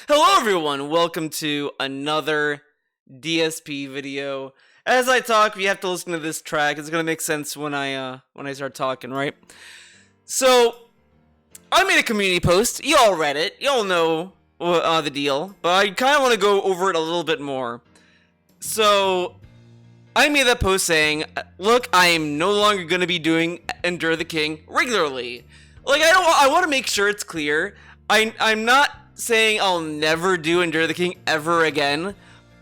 Hello everyone, welcome to another DSP video. As I talk, you have to listen to this track. It's gonna make sense when I start talking, right? So, I made a community post. You all read it. You all know the deal. But I kind of want to go over it a little bit more. So, I made that post saying, look, I am no longer going to be doing Endure the King regularly. Like, I want to make sure it's clear. I'm not saying I'll never do Endure the King ever again,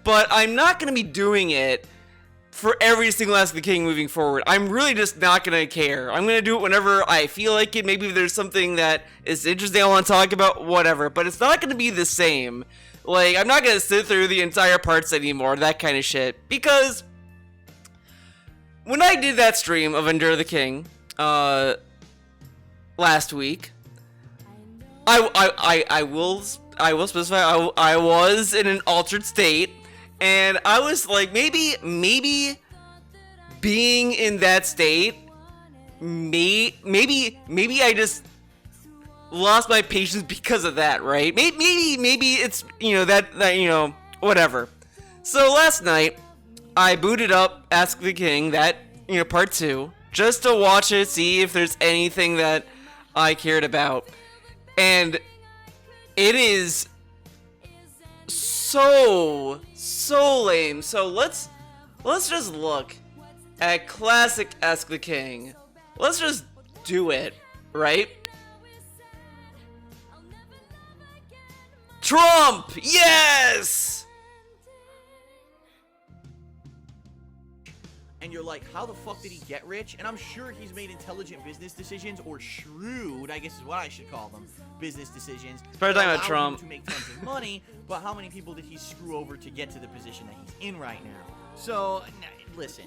but I'm not going to be doing it for every single Ask the King moving forward. I'm really just not going to care. I'm going to do it whenever I feel like it. Maybe there's something that is interesting I want to talk about, whatever, but it's not going to be the same. Like, I'm not going to sit through the entire parts anymore, that kind of shit, because when I did that stream of Endure the King, last week, I will specify I was in an altered state, and I was like, maybe being in that state, maybe I just lost my patience because of that, right? Maybe it's, that whatever. So last night I booted up Ask the King, that, part 2, just to watch it, see if there's anything that I cared about. And it is so lame. So let's just look at classic Ask the King. Let's just do it, right? Trump! Yes! And you're like, how the fuck did he get rich? And I'm sure he's made intelligent business decisions, or shrewd, I guess is what I should call them, business decisions. It's probably talking about allow Trump. him to make tons of money, but how many people did he screw over to get to the position that he's in right now? So, listen.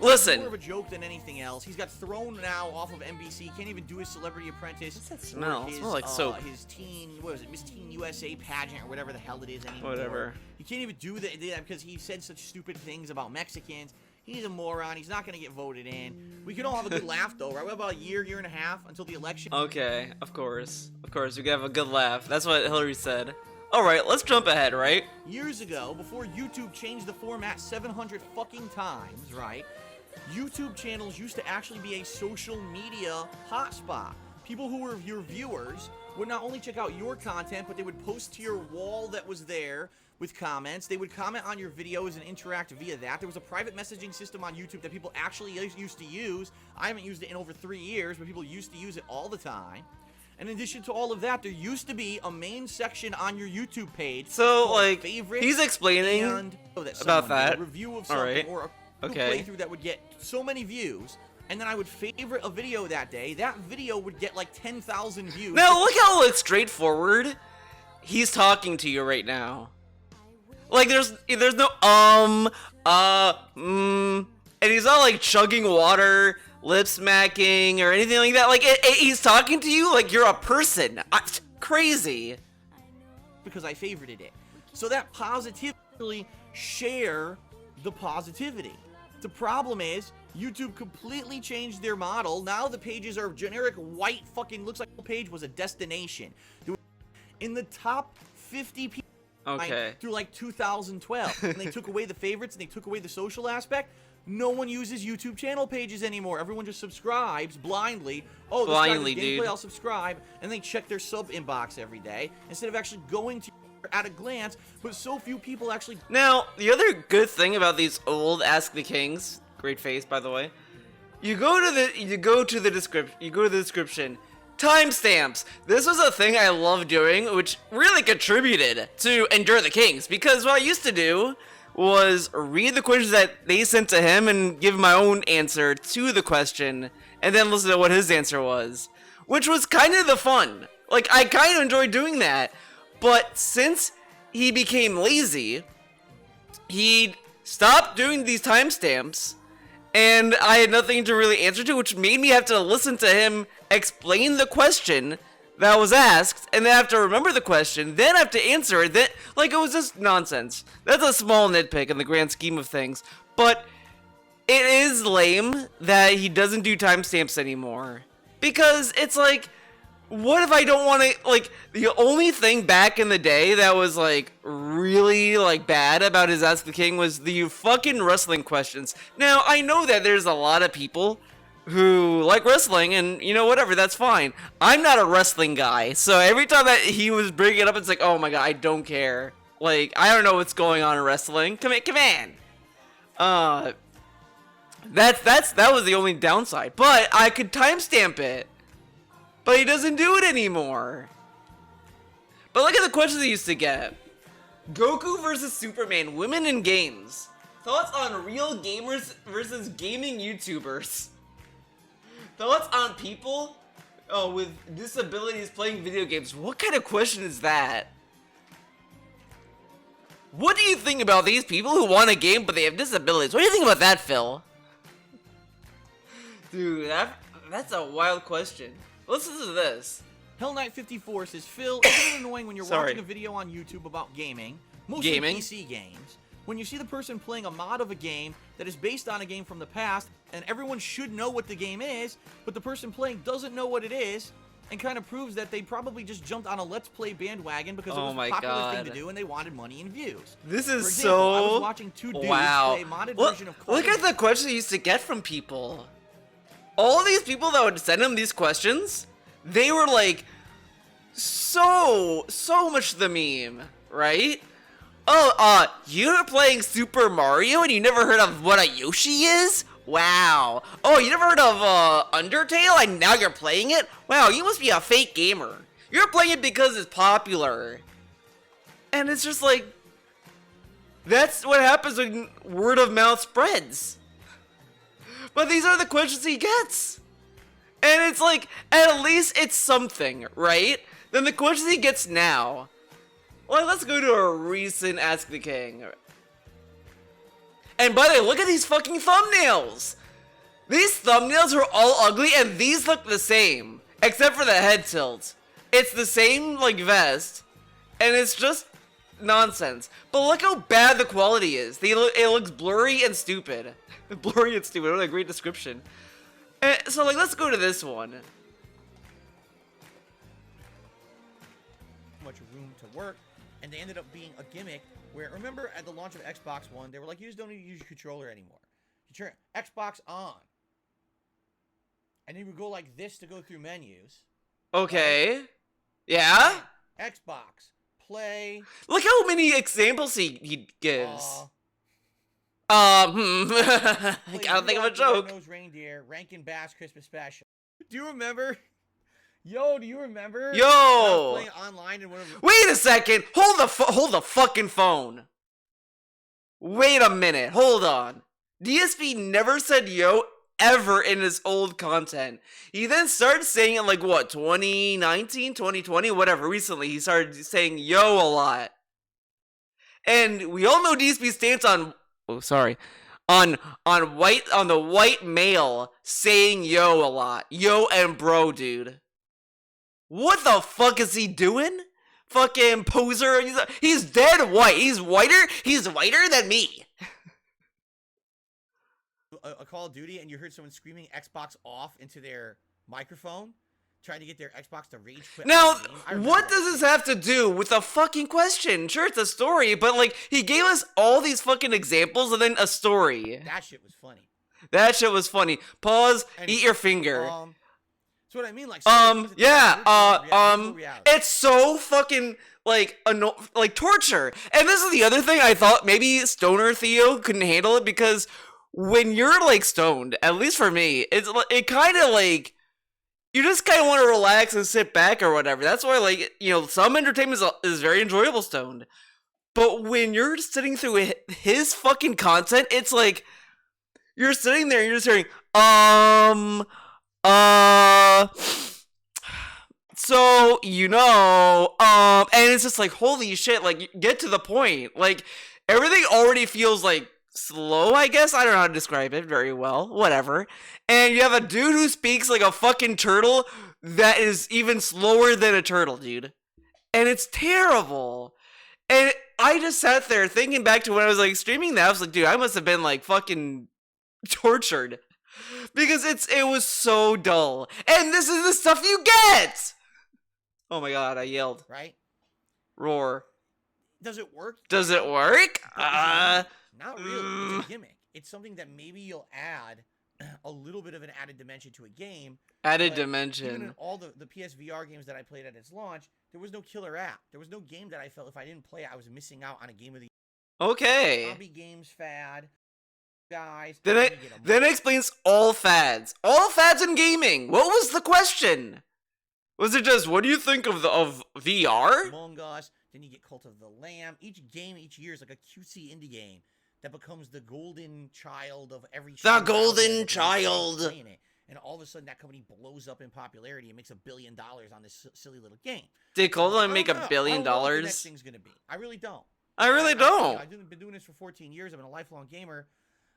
It's more of a joke than anything else. He's got thrown now off of NBC. Can't even do his Celebrity Apprentice. What's that smell? It smells like soap. His teen, what was it, Miss Teen USA pageant or whatever the hell it is anymore. Whatever. He can't even do that because he said such stupid things about Mexicans. He's a moron. He's not going to get voted in. We can all have a good laugh, though, right? We have about a year and a half until the election. Okay, of course. Of course, we can have a good laugh. That's what Hillary said. Alright, let's jump ahead, right? Years ago, before YouTube changed the format 700 fucking times, right? YouTube channels used to actually be a social media hotspot. People who were your viewers would not only check out your content, but they would post to your wall that was there with comments. They would comment on your videos and interact via that. There was a private messaging system on YouTube that people actually used to use. I haven't used it in over 3 years, but people used to use it all the time. And in addition to all of that, there used to be a main section on your YouTube page. So, like, he's explaining about that. A review of something or a playthrough that would get so many views. And then I would favorite a video that day. That video would get like 10,000 views. Now, look how straightforward he's talking to you right now. Like, there's no, and he's not, like, chugging water, lip smacking, or anything like that. Like, he's talking to you like you're a person. Crazy. Because I favorited it. So that positively share the positivity. The problem is, YouTube completely changed their model. Now the pages are generic white fucking, looks like the page was a destination. In the top 50 people. Okay. Through like 2012, and they took away the favorites and they took away the social aspect. No one uses YouTube channel pages anymore. Everyone just subscribes blindly. Oh, this blindly, guy's gameplay, dude. I'll subscribe, and they check their sub inbox every day instead of actually going to at a glance. But so few people actually. Now, the other good thing about these old Ask the Kings, great face by the way, you go to the description. Timestamps. This was a thing I loved doing, which really contributed to Endure the Kings, because what I used to do was read the questions that they sent to him and give my own answer to the question, and then listen to what his answer was, which was kind of the fun. Like, I kind of enjoyed doing that, but since he became lazy, he stopped doing these timestamps, and I had nothing to really answer to, which made me have to listen to him explain the question that was asked, and then have to remember the question, then have to answer it. Then, like, it was just nonsense. That's a small nitpick in the grand scheme of things, but it is lame that he doesn't do timestamps anymore, because it's like, what if I don't want to, like, the only thing back in the day that was, like, really, like, bad about his Ask the King was the fucking wrestling questions. Now, I know that there's a lot of people who like wrestling, and, you know, whatever, that's fine. I'm not a wrestling guy, so every time that he was bringing it up, it's like, oh my god, I don't care. Like, I don't know what's going on in wrestling. Come on. That was the only downside. But I could timestamp it. But he doesn't do it anymore. But look at the questions he used to get. Goku versus Superman, women in games. Thoughts on real gamers versus gaming YouTubers. Thoughts on people with disabilities playing video games. What kind of question is that? What do you think about these people who want a game but they have disabilities? What do you think about that, Phil? Dude, that's a wild question. Listen to this. Hell Knight 54 says, Phil, isn't it annoying when you're Sorry. watching a video on YouTube about gaming, mostly PC games, when you see the person playing a mod of a game that is based on a game from the past, and everyone should know what the game is, but the person playing doesn't know what it is, and kind of proves that they probably just jumped on a Let's Play bandwagon because it was a popular thing to do and they wanted money and views. This is For example, I was so... watching two dudes wow. play a modded version of Call Look of at the questions he used to get from people. All these people that would send him these questions, they were like, so much the meme, right? Oh, you're playing Super Mario and you never heard of what a Yoshi is? Wow. Oh, you never heard of Undertale and now you're playing it? Wow, you must be a fake gamer. You're playing it because it's popular. And it's just like, that's what happens when word of mouth spreads. But these are the questions he gets. And it's like, at least it's something, right? Then the questions he gets now. Well, let's go to a recent Ask the King. And by the way, look at these fucking thumbnails! These thumbnails are all ugly and these look the same. Except for the head tilt. It's the same, like, vest. And it's just nonsense. But look how bad the quality is. It looks blurry and stupid. Blurry and stupid, what a great description. And so, like, let's go to this one. much room to work, and they ended up being a gimmick where, remember at the launch of Xbox One, they were like, you just don't need to use your controller anymore. You turn Xbox on. And then you would go like this to go through menus. Okay. Right? Yeah? Xbox. Play. Look how many examples he gives. I don't think of a joke. Red-Nosed Reindeer, Rankin Bass Christmas Special. Do you remember? Yo, do you remember? Yo! Playing online in one of Wait a second! Hold the fucking phone! Wait a minute, hold on. DSP never said yo ever in his old content. He then started saying it like, what, 2019, 2020, whatever, recently he started saying yo a lot. And we all know DSP's stance on, on the white male saying yo a lot. Yo and bro, dude. What the fuck is he doing? Fucking poser. He's dead white. He's whiter than me. A Call of Duty and you heard someone screaming Xbox off into their microphone, trying to get their Xbox to rage quit. Now, what does this have to do with a fucking question? Sure, it's a story, but like, he gave us all these fucking examples and then a story. That shit was funny. That shit was funny. Pause, eat your finger. That's what I mean, like, it's so fucking, like, torture. And this is the other thing I thought maybe Stoner Theo couldn't handle it, because when you're, like, stoned, at least for me, it kind of, like, you just kind of want to relax and sit back or whatever. That's why, like, you know, some entertainment is very enjoyable stoned. But when you're sitting through his fucking content, it's like, you're sitting there and you're just hearing, so, you know, and it's just like, holy shit, like, get to the point. Like, everything already feels, like, slow, I guess? I don't know how to describe it very well. Whatever. And you have a dude who speaks like a fucking turtle that is even slower than a turtle, dude. And it's terrible. And I just sat there thinking back to when I was, like, streaming that. I was like, dude, I must have been, like, fucking tortured. Because it was so dull. And this is the stuff you get! Oh my god, I yelled. right? Roar. Does it work? Does it work? Not really. It's a gimmick. It's something that maybe you'll add a little bit of an added dimension to a game. Added Even in dimension. all the PSVR games that I played at its launch, there was no killer app. There was no game that I felt if I didn't play it, I was missing out on a game of the Okay. zombie games fad. Guys. Then it explains all fads. All fads in gaming. What was the question? Was it just, what do you think of VR? Among Us. Then you get Cult of the Lamb. Each game each year is like a cutesy indie game that becomes the golden child of every. The golden child. And all of a sudden, that company blows up in popularity and makes $1 billion on this silly little game. Did Cult of the Lamb make $1 $1 billion? I don't know what the next thing's gonna be. I really don't. I really don't. I've been doing this for 14 years. I've been a lifelong gamer.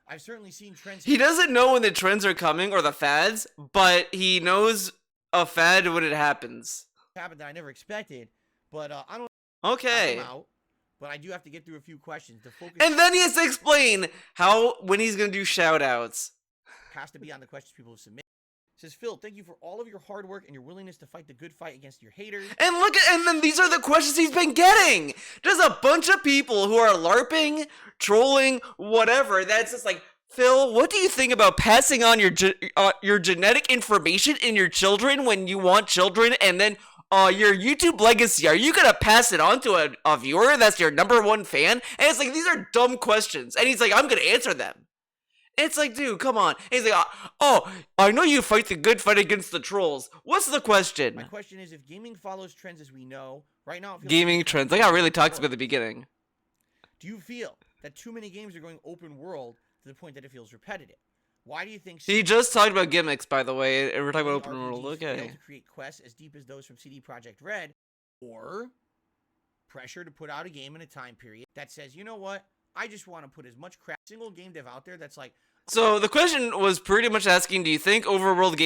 I've certainly seen trends. He doesn't know when the trends are coming or the fads, but he knows a fad when it happens. Happened that I never expected, but I don't. Okay. Out, but I do have to get through a few questions to focus. And then he has to explain when he's gonna do shout-outs. Has to be on the questions people have submitted. Says Phil, thank you for all of your hard work and your willingness to fight the good fight against your haters. And then these are the questions he's been getting. There's a bunch of people who are LARPing, trolling, whatever. That's just like, Phil, what do you think about passing on your genetic information in your children when you want children, and then your YouTube legacy? Are you gonna pass it on to a viewer that's your #1 fan? And it's like, these are dumb questions, and he's like, I'm gonna answer them. It's like, dude, come on. And he's like, oh, I know you fight the good fight against the trolls. What's the question? My question is, if gaming follows trends as we know, right now... Gaming trends. I got really toxic at the beginning. Do you feel that too many games are going open world to the point that it feels repetitive? Why do you think... He just talked about gimmicks, by the way, and we're talking about open world. Okay. To create quests as deep as those from CD Projekt Red, or pressure to put out a game in a time period that says, you know what? I just want to put as much crap single game dev out there that's like. So the question was pretty much asking, do you think open world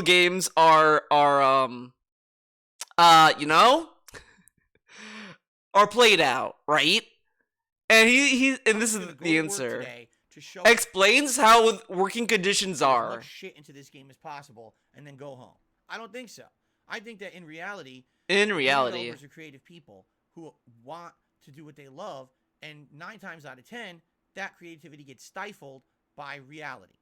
games are are played out, right? And and this is the answer. To show explains how working conditions are. As much shit into this game as possible and then go home. I don't think so. I think that in reality, developers are creative people who want to do what they love, and 9 times out of 10, that creativity gets stifled by reality.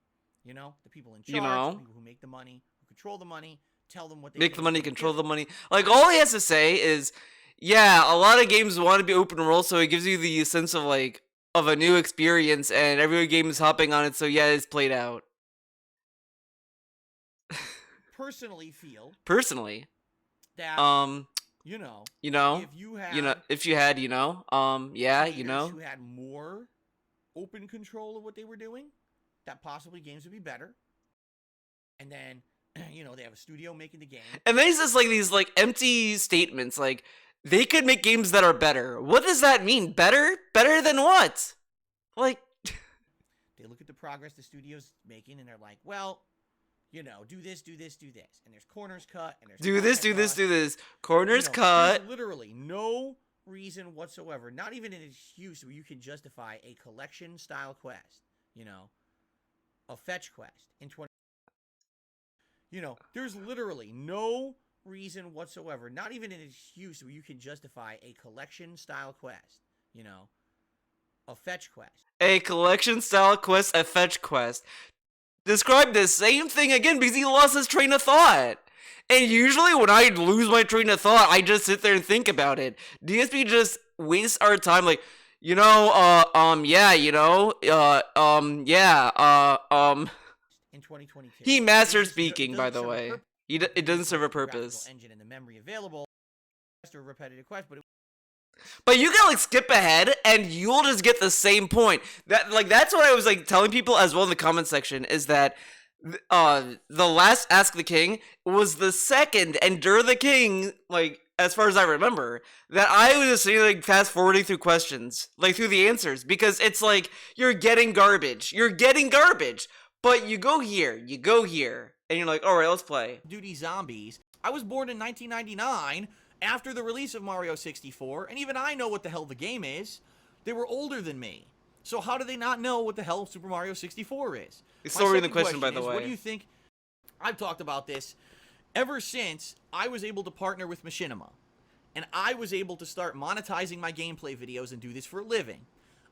You know, the people in charge, the people who make the money, who control the money, tell them what they make the money, control the money. Like, all he has to say is, yeah, a lot of games want to be open world, so it gives you the sense of like of a new experience, and every game is hopping on it, so yeah, it's played out. Personally feel that if you had who had more open control of what they were doing, that possibly games would be better. And then they have a studio making the game. And then he says like these like empty statements like they could make games that are better. What does that mean? Better than what? Like they look at the progress the studio's making and they're like, well, do this, and there's corners cut, and there's do this, corners cut. There's literally no reason whatsoever, not even an excuse where you can justify a collection style quest, a fetch quest in 20. There's literally no reason whatsoever, not even an excuse where you can justify a collection style quest, a fetch quest. A collection style quest, a fetch quest. Describe the same thing again because he lost his train of thought. And usually when I lose my train of thought, I just sit there and think about it. DSP just wastes our time like, in 2022. He mastered speaking, by the way. It doesn't serve a purpose. Engine and the memory available. A repetitive quest, but you can like skip ahead and you'll just get the same point. That's what I was like telling people as well in the comment section is that the last Ask the King was the second Endure the King, like as far as I remember, that I was just sitting like fast forwarding through questions, like through the answers, because it's like you're getting garbage, but you go here, and you're like, all right, let's play. Duty Zombies. I was born in 1999. After the release of Mario 64, and even I know what the hell the game is. They were older than me. So how do they not know what the hell Super Mario 64 is? It's still reading the question, by the way. What do you think? I've talked about this ever since I was able to partner with Machinima, and I was able to start monetizing my gameplay videos and do this for a living,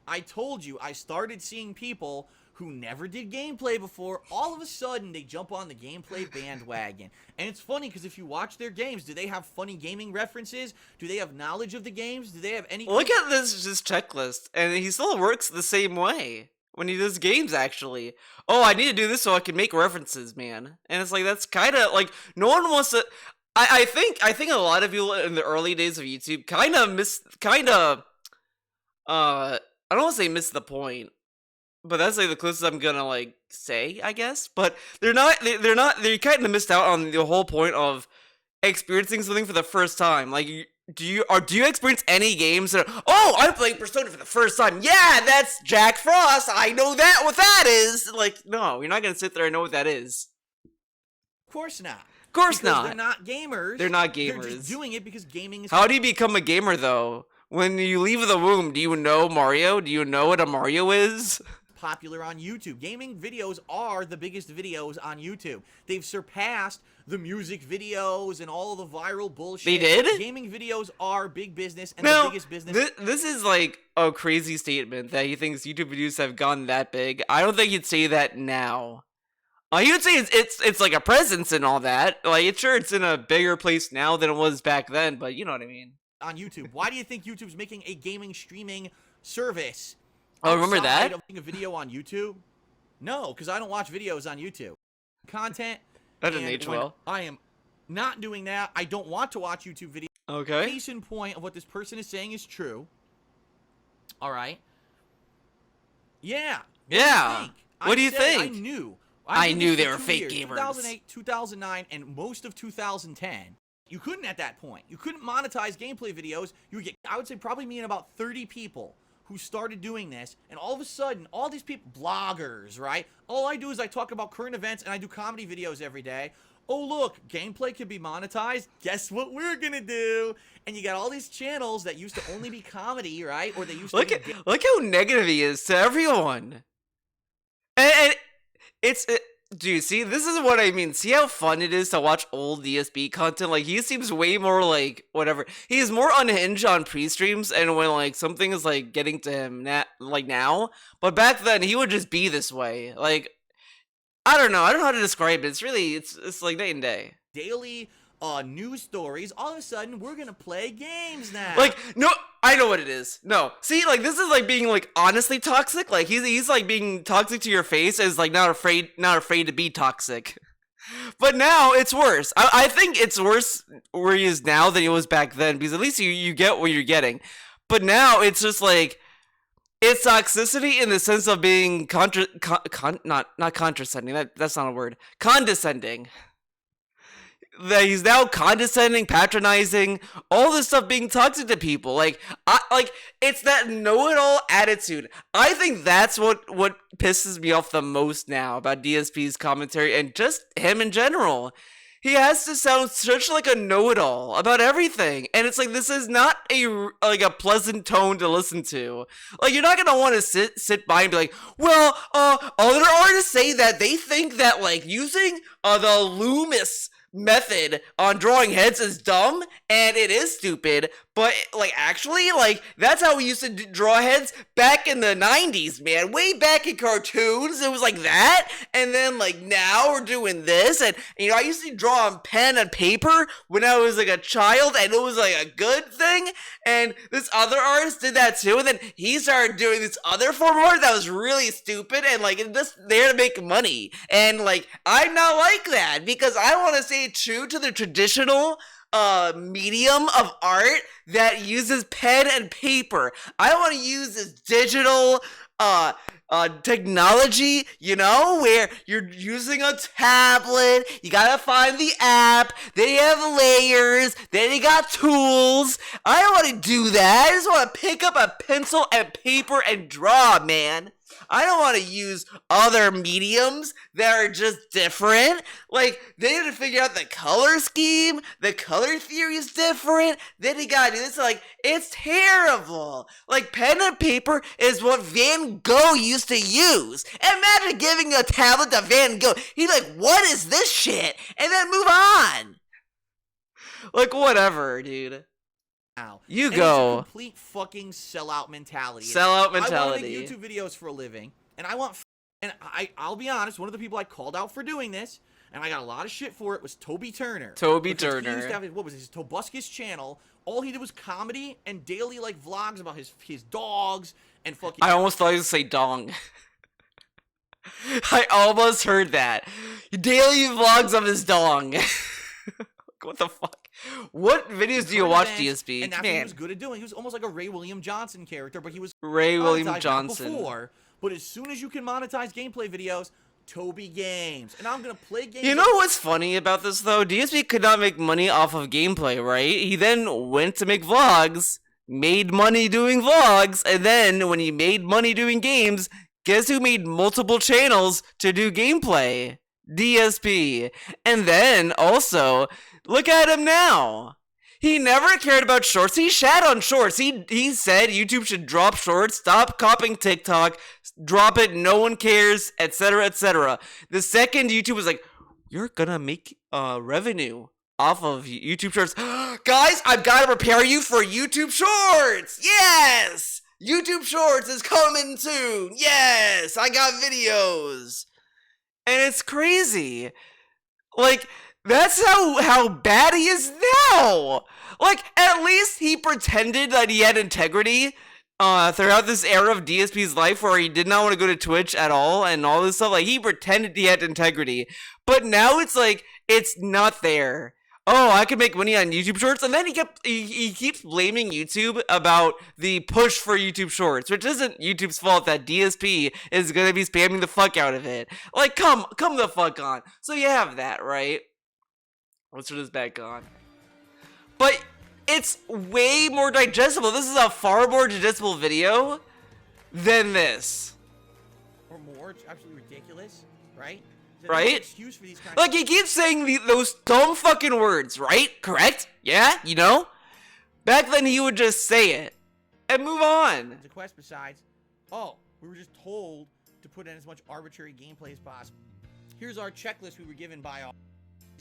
I told you I started seeing people who never did gameplay before, all of a sudden they jump on the gameplay bandwagon. And it's funny because if you watch their games, do they have funny gaming references? Do they have knowledge of the games? Do they have any... Look at this checklist, and he still works the same way when he does games, actually. Oh, I need to do this so I can make references, man. And it's like, that's kind of, like, no one wants to... I think a lot of people in the early days of YouTube I don't want to say miss the point, but that's like the closest I'm gonna like say, I guess. But they kind of missed out on the whole point of experiencing something for the first time. Like, do you experience any games that are, oh, I'm playing Persona for the first time? Yeah, that's Jack Frost. I know what that is. Like, no, you're not gonna sit there and know what that is. Of course not. Of course because not. They're not gamers. They're not gamers. They're just doing it because gaming is... How do you become a gamer, though? When you leave the womb, do you know Mario? Do you know what a Mario is? Popular on YouTube. Gaming videos are the biggest videos on YouTube. They've surpassed the music videos and all the viral bullshit. They did? Gaming videos are big business and now, the biggest business. This is like a crazy statement that he thinks YouTube videos have gone that big. I don't think he'd say that now. He would say it's like a presence and all that. Like, it's in a bigger place now than it was back then, but you know what I mean. On YouTube. Why do you think YouTube's making a gaming streaming service? Oh, remember that? Of a video on YouTube? No, because I don't watch videos on YouTube. Content. That didn't age well. I am not doing that. I don't want to watch YouTube videos. Okay. Case in point of what this person is saying is true. All right. Yeah. Yeah. What do you think? I knew. I knew they were 2 fake years, gamers. 2008, 2009, and most of 2010. You couldn't at that point. You couldn't monetize gameplay videos. You would get, I would say, probably me and about 30 people who started doing this, and all of a sudden, all these people, bloggers, right? All I do is I talk about current events, and I do comedy videos every day. Oh, look, gameplay can be monetized. Guess what we're gonna do? And you got all these channels that used to only be comedy, right? Or they used to look how negative he is to everyone. And dude, see, this is what I mean. See how fun it is to watch old DSP content? Like, he seems way more like, whatever. He's more unhinged on pre-streams and when, like, something is, like, getting to him now. But back then, he would just be this way. Like, I don't know how to describe it. It's really, it's like night and day. Daily news stories. All of a sudden, we're gonna play games now. Like, no, I know what it is. No, see, like, this is like being like honestly toxic. Like, he's like being toxic to your face as like not afraid to be toxic. But now it's worse. I think it's worse where he is now than he was back then, because at least you get what you're getting. But now it's just like, it's toxicity in the sense of being not condescending. That's not a word. Condescending. That he's now condescending, patronizing, all this stuff, being toxic to people. Like, it's that know-it-all attitude. I think that's what pisses me off the most now about DSP's commentary and just him in general. He has to sound such like a know-it-all about everything, and it's like, this is not a pleasant tone to listen to. Like, you're not gonna want to sit by and be like, well, other artists say that they think that like using the Loomis method on drawing heads is dumb, and it is stupid, but like, actually, like, that's how we used to draw heads back in the 90s, man. Way back in cartoons, it was like that, and then like now we're doing this, and you know, I used to draw on pen and paper when I was like a child, and it was like a good thing, and this other artist did that too, and then he started doing this other form of art that was really stupid, and like, it's just there to make money, and like, I'm not like that, because I want to stay true to the traditional medium of art that uses pen and paper. I want to use this digital technology, you know, where you're using a tablet, you gotta find the app, then you have layers, then you got tools. I don't want to do that. I just want to pick up a pencil and paper and draw, man. I don't want to use other mediums that are just different. Like, they need to figure out the color scheme. The color theory is different. Then you gotta do this. Like, it's terrible. Like, pen and paper is what Van Gogh used to use. Imagine giving a tablet to Van Gogh. He's like, what is this shit? And then move on. Like, whatever, dude. Now. You and go. It's a complete fucking sellout mentality. Sellout I want mentality. to make YouTube videos for a living, and I'll be honest, one of the people I called out for doing this, and I got a lot of shit for it, was Toby Turner. Toby Because Turner. He used to have what was his Tobuscus channel. All he did was comedy and daily like vlogs about his dogs and fucking. I almost thought you would say dong. I almost heard that. Daily vlogs of his dong. What the fuck? What videos do you watch, DSP? And that's what he was good at doing. He was almost like a Ray William Johnson character, but he was Ray William monetized Johnson. before. But as soon as you can monetize gameplay videos, Toby Games. And I'm gonna play games. You know what's funny about this though? DSP could not make money off of gameplay, right? He then went to make vlogs, made money doing vlogs, and then when he made money doing games, guess who made multiple channels to do gameplay? DSP. And then also, look at him now. He never cared about shorts. He shat on shorts. He said YouTube should drop shorts, stop copying TikTok, drop it, no one cares, etc., etc. The second YouTube was like, you're gonna make revenue off of YouTube shorts. Guys, I've got to prepare you for YouTube shorts. Yes! YouTube shorts is coming soon. Yes, I got videos. And it's crazy. Like, that's how bad he is now. Like, at least he pretended that he had integrity throughout this era of DSP's life where he did not want to go to Twitch at all and all this stuff. Like, he pretended he had integrity. But now it's like, it's not there. Oh, I could make money on YouTube Shorts. And then he keeps blaming YouTube about the push for YouTube Shorts, which isn't YouTube's fault that DSP is going to be spamming the fuck out of it. Like, come the fuck on. So you have that, right? Let's turn this back on. But it's way more digestible. This is a far more digestible video than this. Or more. It's absolutely ridiculous, right? Right? Excuse for these kinds like, he keeps saying those dumb fucking words, right? Correct? Yeah? You know? Back then, he would just say it and move on. The quest besides, oh, we were just told to put in as much arbitrary gameplay as possible. Here's our checklist we were given by all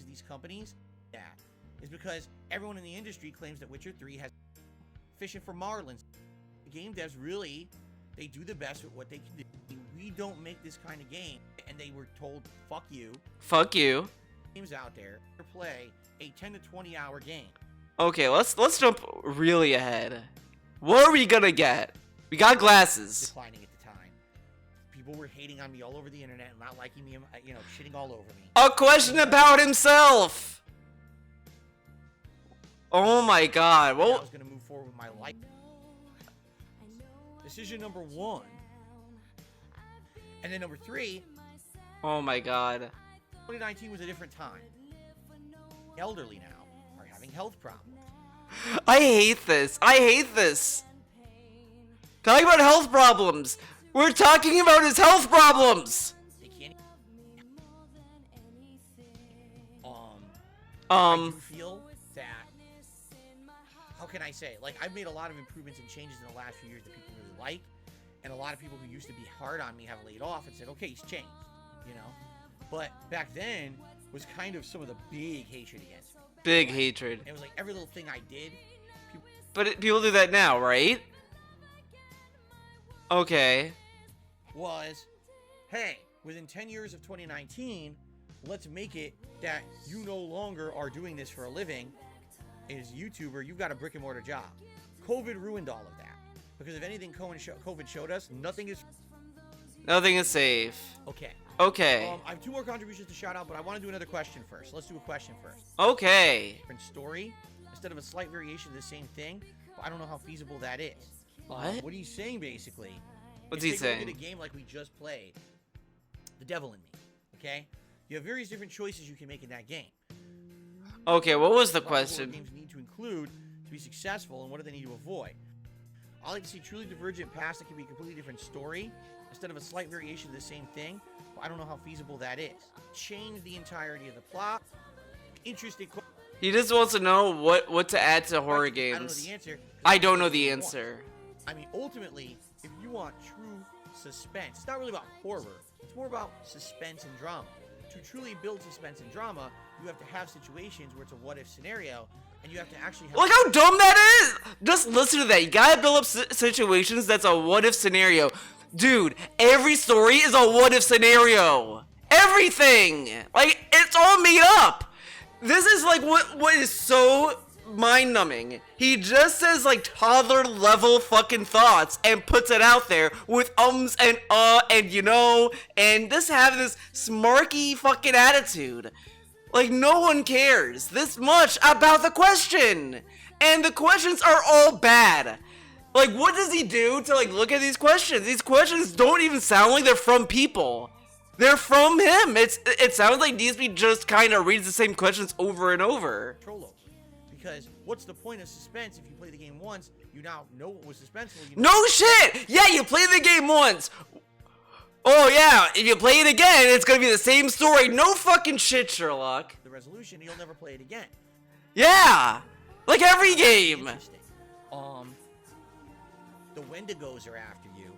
these companies. That is because everyone in the industry claims that Witcher 3 has fishing for marlins. The game devs really, they do the best with what they can do. We don't make this kind of game. And they were told, fuck you. Fuck you. Games out there to play a 10 to 20 hour game. Okay, let's jump really ahead. What are we gonna get? We got glasses. Declining at the time. People were hating on me all over the internet and not liking me, you know, shitting all over me. A question about himself. Oh my god. I Well, was gonna move forward with my life. Decision number 1. And then number 3, oh my god. 2019 was a different time. Elderly now are having health problems. I hate this. I hate this. Talking about health problems. We're talking about his health problems. They can't. I do feel that. How can I say? Like, I've made a lot of improvements and changes in the last few years that people really like, and a lot of people who used to be hard on me have laid off and said, "Okay, he's changed," you know. But back then was kind of some of the big hatred against me. Big hatred. And it was like every little thing I did. But people do that now, right? Okay. Was, hey, within 10 years of 2019, let's make it that you no longer are doing this for a living. As a YouTuber, you've got a brick and mortar job. COVID ruined all of that. Because if anything COVID showed us, nothing is safe. okay. Okay. I have 2 more contributions to shout out, but I want to do another question first. Let's do a question first. Okay. Different story, instead of a slight variation of the same thing, but I don't know how feasible that is. What? What he's saying, basically, What's is he take a look saying? at a game like we just played, The Devil in Me, okay? You have various different choices you can make in that game. Okay, what was the What horror question? games need to include to be successful, and what do they need to avoid? I like to see truly divergent paths that can be a completely different story, instead of a slight variation of the same thing. Well, I don't know how feasible that is. Change the entirety of the plot. Interesting question. He just wants to know what to add to horror games. I don't know the answer. I don't know the answer. I mean, ultimately, if you want true suspense, it's not really about horror. It's more about suspense and drama. To truly build suspense and drama, you have to have situations where it's a what-if scenario, and you have to actually have... Look how dumb that is! Just listen to that. You gotta build up situations that's a what-if scenario. Dude, every story is a what-if scenario. Everything! Like, it's all made up. This is like what is so mind-numbing. He just says like toddler-level fucking thoughts and puts it out there with ums and and you know, and just have this smarky fucking attitude. Like no one cares this much about the question. And the questions are all bad. Like what does he do to like look at these questions? These questions don't even sound like they're from people. They're from him. It sounds like DSP just kind of reads the same questions over and over. Because what's the point of suspense if you play the game once, you now know what was suspenseful. You know no shit! Yeah, you play the game once. Oh yeah, if you play it again, it's gonna be the same story. No fucking shit, Sherlock. The resolution, you'll never play it again. Yeah! Like every game! The Wendigos are after you.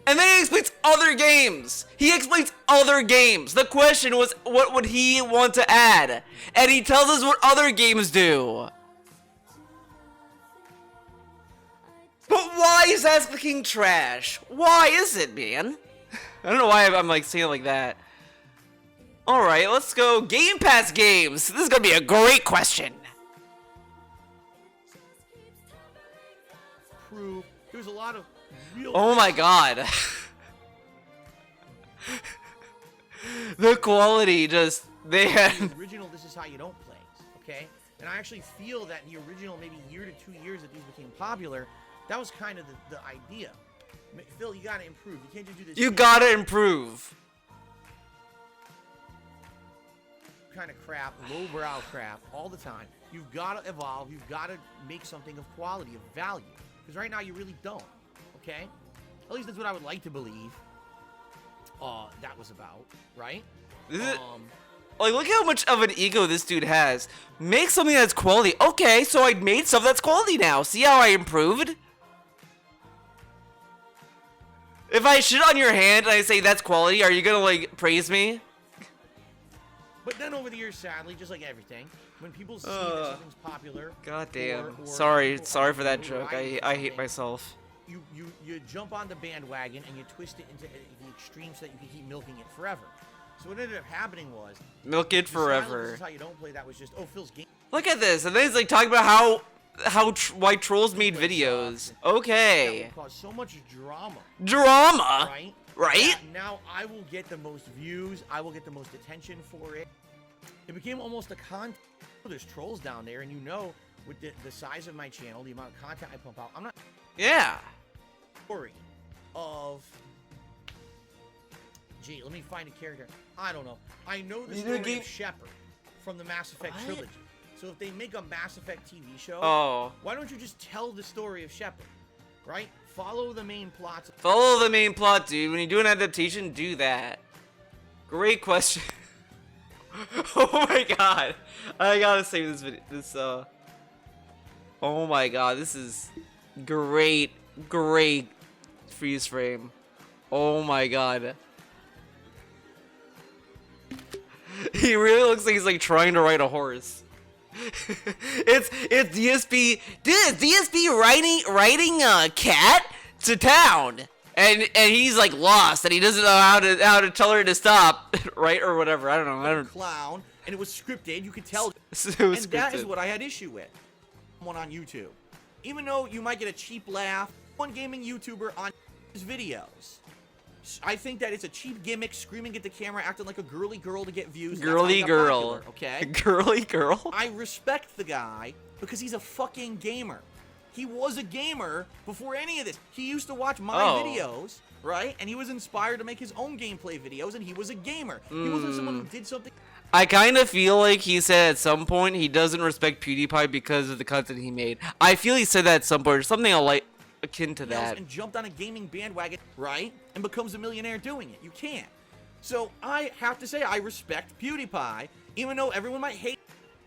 And then he explains other games. He explains other games. The question was, what would he want to add? And he tells us what other games do. But why is Asking trash? Why is it, man? I don't know why I'm like saying it like that. Alright, let's go Game Pass games. This is gonna be a great question. Proof. There's a lot of real... Oh my god. The quality just... They had... The original This Is How You Don't Play, okay? And I actually feel that in the original maybe year to 2 years that these became popular, that was kind of the idea. Phil, you gotta improve. You can't just do this. You gotta improve. Kind of crap, lowbrow crap, all the time. You've gotta evolve. You've gotta make something of quality, of value. Because right now you really don't. Okay? At least that's what I would like to believe. That was about, right? Like, look how much of an ego this dude has. Make something that's quality. Okay, so I made stuff that's quality now. See how I improved? If I shit on your hand and I say that's quality, are you gonna, like, praise me? But then over the years, sadly, just like everything, when people see that something's popular... God damn. Sorry for that joke. I hate myself. You jump on the bandwagon and you twist it into the extreme so that you can keep milking it forever. So what ended up happening was... Milk it forever. This Is How You Don't Play, that was just, oh, Phil's game... Look at this, and then he's like talking about why trolls made videos. Okay. That would cause so much drama. Drama? Right? Right? Now I will get the most views, I will get the most attention for it. It became almost a contest. There's trolls down there, and you know, with the size of my channel, the amount of content I pump out, I'm not... Yeah. Story of... Gee, let me find a character. I don't know. I know the story of Shepard from the Mass Effect trilogy. So if they make a Mass Effect TV show, why don't you just tell the story of Shepard, right? Follow the main plots. Follow the main plot, dude. When you do an adaptation, do that. Great question. Oh my god. I gotta save this video. Oh my god, this is great freeze frame. Oh my god. He really looks like he's like trying to ride a horse. it's DSP. Dude, it's DSP riding a cat to town, and he's like lost, and he doesn't know how to tell her to stop, right, or whatever. I don't know. Clown, and it was scripted. You could tell. It was and scripted. That is what I had issue with. One on YouTube, even though you might get a cheap laugh, one gaming YouTuber on his videos. I think that it's a cheap gimmick, screaming at the camera, acting like a girly girl to get views. Girly girl. Popular, okay? Girly girl? I respect the guy because he's a fucking gamer. He was a gamer before any of this. He used to watch my videos, right? And he was inspired to make his own gameplay videos, and he was a gamer. He wasn't someone who did something... I kind of feel like he said at some point he doesn't respect PewDiePie because of the content he made. I feel he said that at some point, or something like akin to that. And jumped on a gaming bandwagon, right? And becomes a millionaire doing it. You can't. So I have to say I respect PewDiePie, even though everyone might hate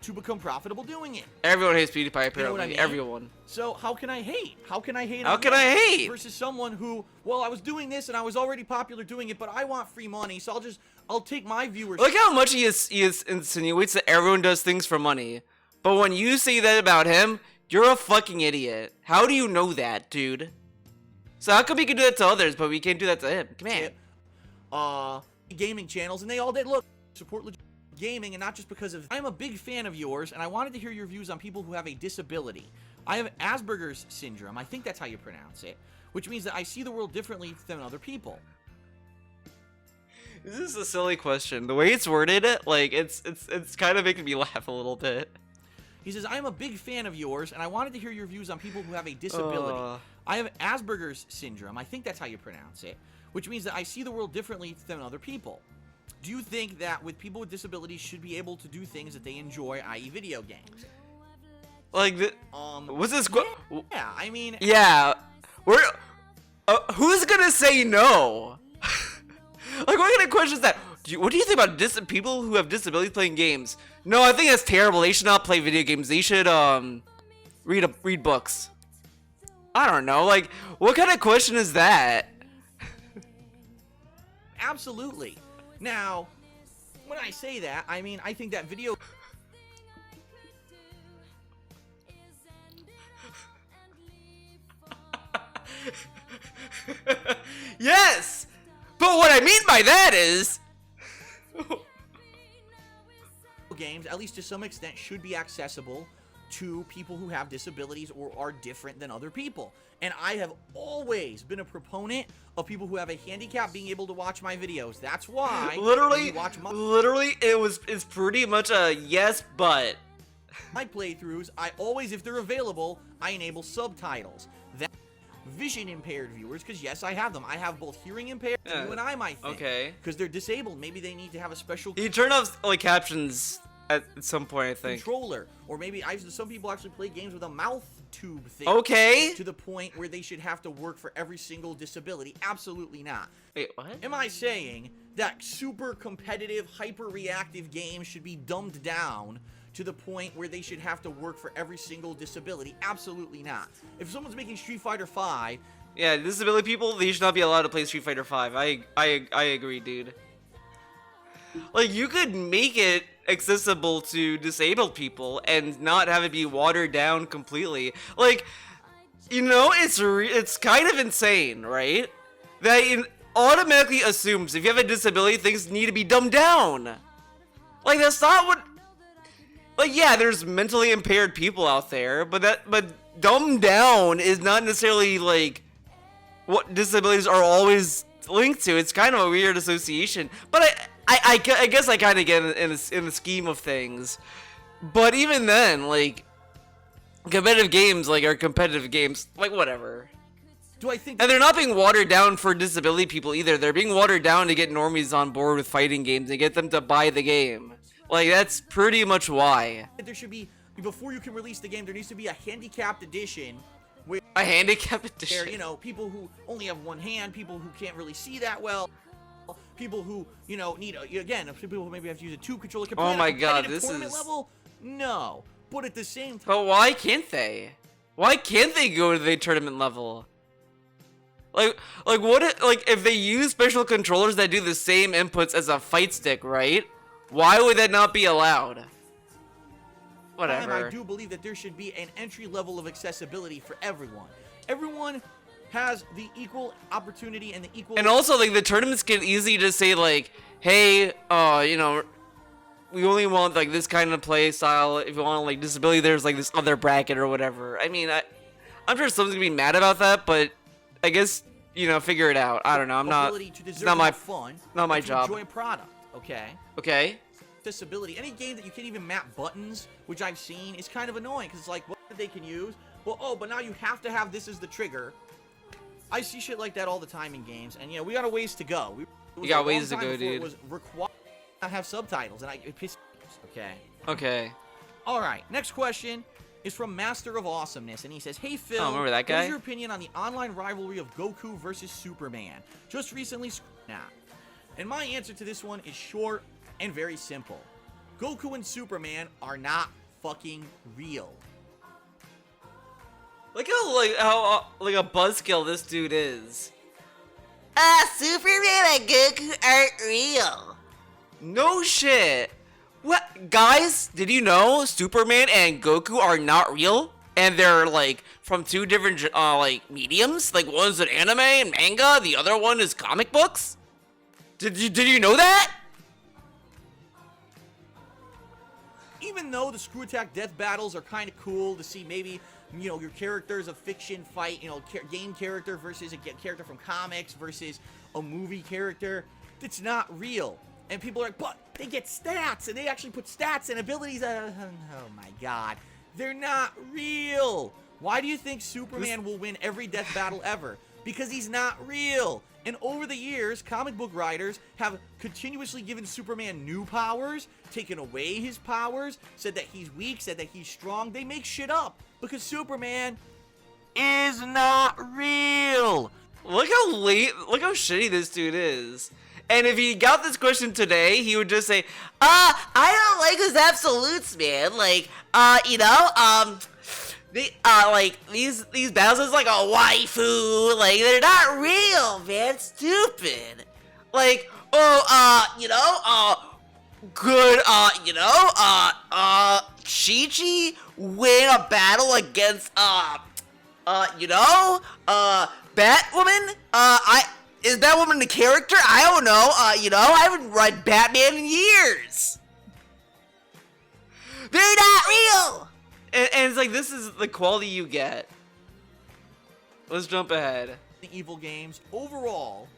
to become profitable doing it. Everyone hates PewDiePie, apparently. You know what I mean? Everyone. So how can I hate? How can I hate? How on can that I hate? versus someone who, well, I was doing this and I was already popular doing it, but I want free money, so I'll take my viewers. Look how much he insinuates that everyone does things for money. But when you say that about him, you're a fucking idiot. How do you know that, dude? So how come we can do that to others, but we can't do that to him? Come on. Gaming channels, and they all did. Look, support legit gaming, and not just because of. I'm a big fan of yours, and I wanted to hear your views on people who have a disability. I have Asperger's syndrome. I think that's how you pronounce it, which means that I see the world differently than other people. This is a silly question. The way it's worded, like it's kind of making me laugh a little bit. He says, I am a big fan of yours, and I wanted to hear your views on people who have a disability. I have Asperger's syndrome. I think that's how you pronounce it, which means that I see the world differently than other people. Do you think that with people with disabilities should be able to do things that they enjoy, i.e. video games? Like, what's this? Yeah, I mean... Yeah. Who's gonna say no? Like, what kind of question is that? What do you think about people who have disabilities playing games? No, I think that's terrible. They should not play video games. They should, read books. I don't know. Like, what kind of question is that? Absolutely. Now, when I say that, I mean, I think that video... Yes! But what I mean by that is... games, at least to some extent, should be accessible to people who have disabilities or are different than other people. And I have always been a proponent of people who have a handicap being able to watch my videos. That's why literally, watch it's pretty much a yes, but my playthroughs, I always, if they're available, I enable subtitles. That vision impaired viewers, because yes, I have them. I have both hearing impaired, you and I might think. Okay. Because they're disabled. Maybe they need to have a special... You turn off like captions at some point, I think. Controller, or maybe some people actually play games with a mouth tube thing. Okay. To the point where they should have to work for every single disability. Absolutely not. Wait, what? Am I saying that super competitive, hyper-reactive games should be dumbed down to the point where they should have to work for every single disability? Absolutely not. If someone's making Street Fighter V... Yeah, disability people, they should not be allowed to play Street Fighter V. I agree, dude. Like, you could make it accessible to disabled people and not have it be watered down completely. Like, you know, it's kind of insane, right? That it automatically assumes if you have a disability, things need to be dumbed down. Like, that's not what... Like, yeah, there's mentally impaired people out there, but dumbed down is not necessarily, like, what disabilities are always linked to. It's kind of a weird association. But I guess I kind of get in the scheme of things. But even then, like, competitive games, like, are competitive games. Like, whatever. Do I think... And they're not being watered down for disability people either. They're being watered down to get normies on board with fighting games and get them to buy the game. Like, that's pretty much why. There should be, before you can release the game, there needs to be a handicapped edition. Where, a handicapped edition? Where, you know, people who only have one hand, people who can't really see that well, people who, you know, need, again, people who maybe have to use a tube controller. Oh my god, this is... level? No. But at the same time... But why can't they? Why can't they go to the tournament level? Like what, like, if they use special controllers that do the same inputs as a fight stick, right? Why would that not be allowed? Whatever. I do believe that there should be an entry level of accessibility for everyone. Everyone has the equal opportunity and the equal... And also, like, the tournaments can easily just say, like, hey, you know, we only want, like, this kind of play style. If you want, like, disability, there's, like, this other bracket or whatever. I mean, I'm sure someone's gonna be mad about that, but I guess, you know, figure it out. I don't know. It's not my fun. Not my job. Enjoy a product. Okay. Okay. Disability. Any game that you can't even map buttons, which I've seen, is kind of annoying because it's like, what they can use? Well, oh, but now you have to have this as the trigger. I see shit like that all the time in games, and you know, we got a ways to go. You got ways to go, dude. It was required to have subtitles, and it pissed me off. Okay. Okay. All right. Next question is from Master of Awesomeness, and he says, "Hey Phil, Oh, remember that what guy? is your opinion on the online rivalry of Goku versus Superman? Just recently, And my answer to this one is short and very simple. Goku and Superman are not fucking real. Look how like a buzzkill this dude is. Superman and Goku aren't real. No shit. What, guys? Did you know Superman and Goku are not real? And they're like from two different like mediums. Like one's an anime and manga, the other one is comic books. Did you know that? Even though the Screw Attack death battles are kind of cool to see, maybe, you know, your characters of fiction fight, you know, game character versus a character from comics versus a movie character, it's not real. And people are like, but they get stats, and they actually put stats and abilities. Oh my god. They're not real. Why do you think Superman will win every death battle ever? Because he's not real. And over the years, comic book writers have continuously given Superman new powers, taken away his powers, said that he's weak, said that he's strong. They make shit up because Superman is not real. Look how shitty this dude is. And if he got this question today, he would just say, I don't like his absolutes, man. Like, these battles is like a waifu. Like, they're not real, man. Stupid. like, Could, Chi-Chi win a battle against, Batwoman? Is Batwoman a character? I don't know. I haven't read Batman in years. They're not real. and it's like, this is the quality you get. Let's jump ahead. The Evil games overall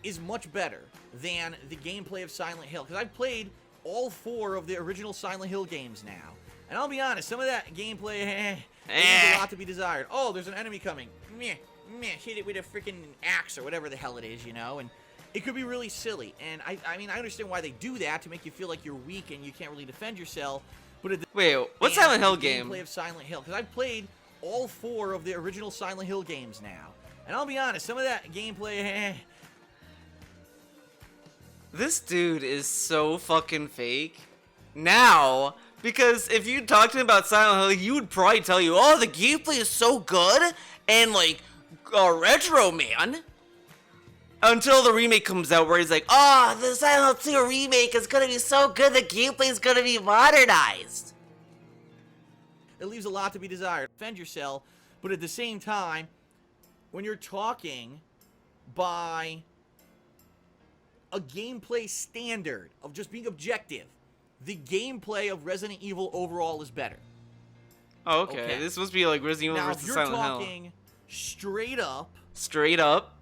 is much better than the gameplay of Silent Hill, because I've played all 4 of the original Silent Hill games now, and I'll be honest, some of that gameplay leaves a lot to be desired. Oh, there's an enemy coming. Meh, hit it with a freaking axe or whatever the hell it is, and it could be really silly. And I mean, I understand why they do that, to make you feel like you're weak and you can't really defend yourself. But wait, what Silent Hill game? Gameplay of Silent Hill, because I've played all 4 of the original Silent Hill games now, and I'll be honest, some of that gameplay. This dude is so fucking fake. Now, because if you talked to him about Silent Hill, he would probably tell you, oh, the gameplay is so good, and like, retro, man. Until the remake comes out where he's like, Oh, the Silent Hill 2 remake is gonna be so good, the gameplay is gonna be modernized. It leaves a lot to be desired. Defend yourself, but at the same time, when you're talking by a gameplay standard of just being objective, the gameplay of Resident Evil overall is better. oh, okay, this must be like Resident Evil Now, versus if you're Silent Hill. talking straight up Straight up.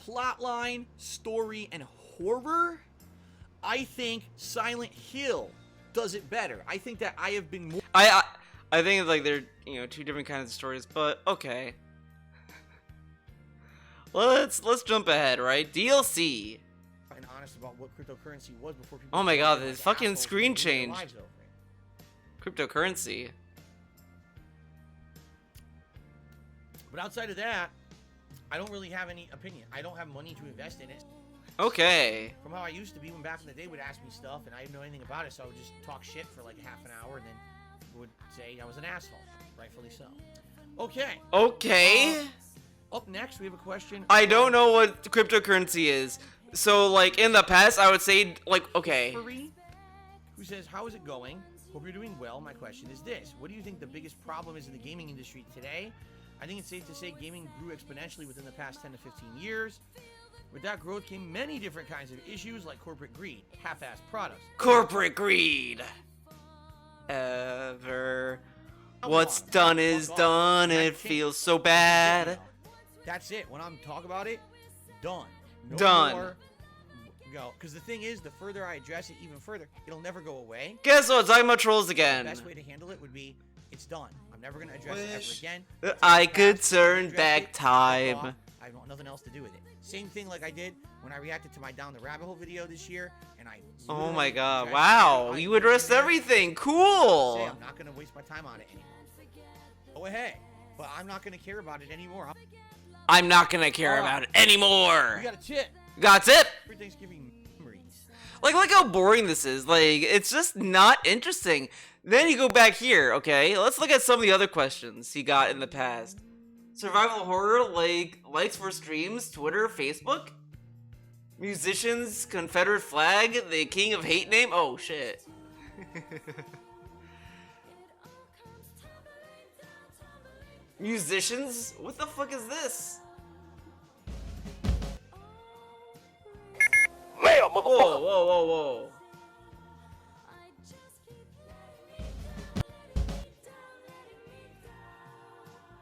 plotline, story, and horror, I think Silent Hill does it better. I think that I have been more... I think it's like they're, two different kinds of stories, but okay. Let's jump ahead, right? DLC. and honest about what cryptocurrency was before people... Oh my god, started, this like, fucking assholes screen losing their changed. lives over it. Cryptocurrency. But outside of that, I don't really have any opinion. I don't have money to invest in it. Okay. From how I used to be when back in the day would ask me stuff and I didn't know anything about it, so I would just talk shit for like half an hour and then would say I was an asshole. Rightfully so. Okay. Okay. Up next, we have a question. I don't know what cryptocurrency is. So, like, in the past, I would say, like, okay. Free, who says, how is it going? Hope you're doing well. My question is this. What do you think the biggest problem is in the gaming industry today? I think it's safe to say gaming grew exponentially within the past 10 to 15 years. With that growth came many different kinds of issues like corporate greed, half-assed products. Corporate greed. What's done is done. It feels so bad. That's it. When I'm talking about it, done. No Done. More, go. Because the thing is, the further I address it even further, it'll never go away. Guess what? Talking about trolls again. The best way to handle it would be, it's done. I'm never going to address it ever again. I could turn back time. I have nothing else to do with it. Same thing like I did when I reacted to my Down the Rabbit Hole video this year, and I. Oh my god! tried to Wow, say, you addressed everything. Cool. Say I'm not gonna waste my time on it anymore. Go ahead, but I'm not gonna care about it anymore. I'm not gonna care about it anymore. You got a tip. Got tip. For Thanksgiving memories. Like, look how boring this is. Like, it's just not interesting. Then you go back here, okay? Let's look at some of the other questions he got in the past. Survival horror, like, likes for streams, Twitter, Facebook? Musicians, Confederate flag, the king of hate name? Oh, shit. Musicians? What the fuck is this? Mail, Whoa, motherfucker. whoa, whoa, whoa.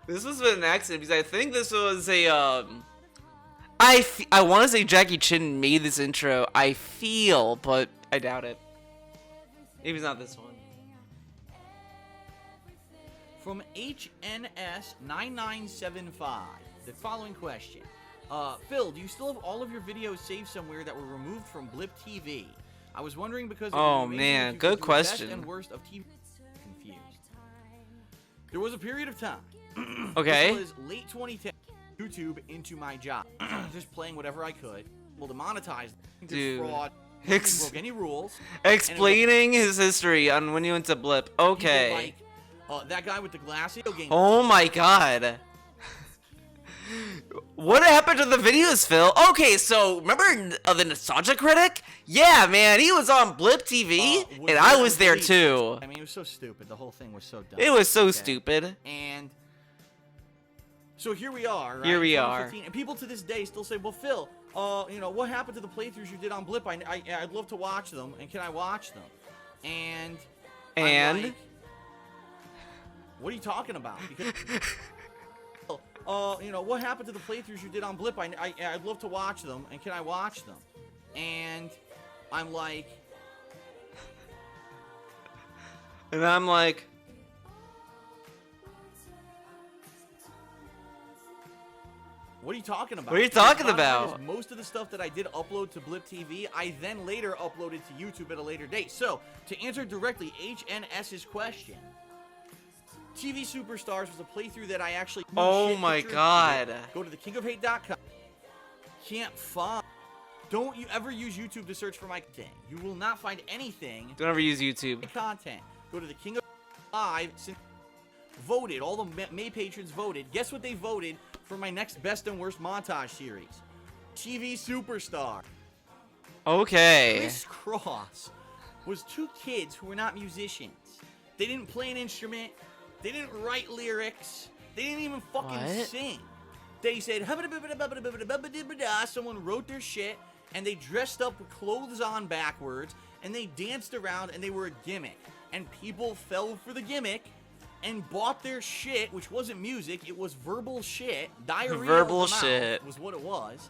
This was an accident because I think this was a, I want to say Jackie Chan made this intro. I feel, but I doubt it. Maybe it's not this one. From HNS9975, the following question. Phil, do you still have all of your videos saved somewhere that were removed from Blip TV? I was wondering because it would Oh, be amazing man, if you good could do a question. Best and worst of TV. Confused. There was a period of time. Okay. This was late 2010. YouTube into my job, just playing whatever I could. Able to monetize. Dude. Fraud. Ex- Broke any rules. Explaining his history on when you went to Blip. People Okay. Like, that guy with the glasses. Oh my god. What happened to the videos, Phil? Okay, so remember the Nostalgia Critic? Yeah, man, he was on Blip TV, and I was there too. I mean, it was so stupid. The whole thing was so dumb. It was so Okay. stupid. And so here we are. Right? Here we are. 2015, and people to this day still say, "Well, Phil, you know, what happened to the playthroughs you did on Blip? I'd love to watch them, and can I watch them?" And I'm like, what are you talking about? Because you know, what happened to the playthroughs you did on Blip? I'd love to watch them, and can I watch them? And I'm like, And I'm like, what are you talking about? What are you Because talking the bottom line about? is most of the stuff that I did upload to Blip TV, I then later uploaded to YouTube at a later date. So, to answer directly HNS's question, TV Superstars was a playthrough that I actually... oh shit my pictures. god. Go to thekingofhate.com. Can't find... Don't you ever use YouTube to search for my thing. You will not find anything... Don't ever use YouTube. content. Go to the King of Live. Voted. All the May patrons voted. Guess what they voted for my next best and worst montage series? TV Superstar. Okay. Chris Cross was two kids who were not musicians. They didn't play an instrument. They didn't write lyrics. They didn't even fucking What? sing. They said, someone wrote their shit, and they dressed up with clothes on backwards, and they danced around, and they were a gimmick. And people fell for the gimmick and bought their shit, which wasn't music, it was verbal shit. Diarrhea Verbal of the mouth shit. was what it was.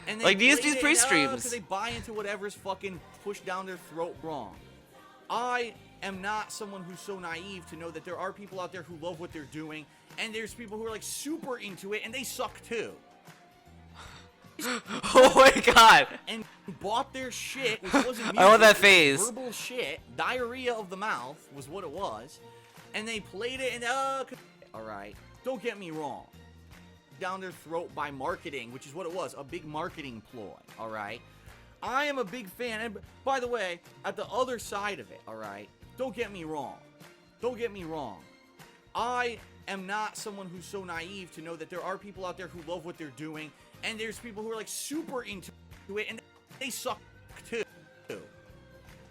And they Like these played it, pre-streams. because they buy into whatever's fucking pushed down their throat wrong. I am not someone who's so naive to know that there are people out there who love what they're doing, and there's people who are like super into it, and they suck too. Oh my god. And bought their shit, which wasn't music, I want that it was phase. verbal shit. Diarrhea of the mouth was what it was. And they played it, and alright, don't get me wrong. Down their throat by marketing, which is what it was, a big marketing ploy, alright? I am a big fan, and by the way, at the other side of it, alright? Don't get me wrong. Don't get me wrong. I am not someone who's so naive to know that there are people out there who love what they're doing, and there's people who are like super into it, and they suck too.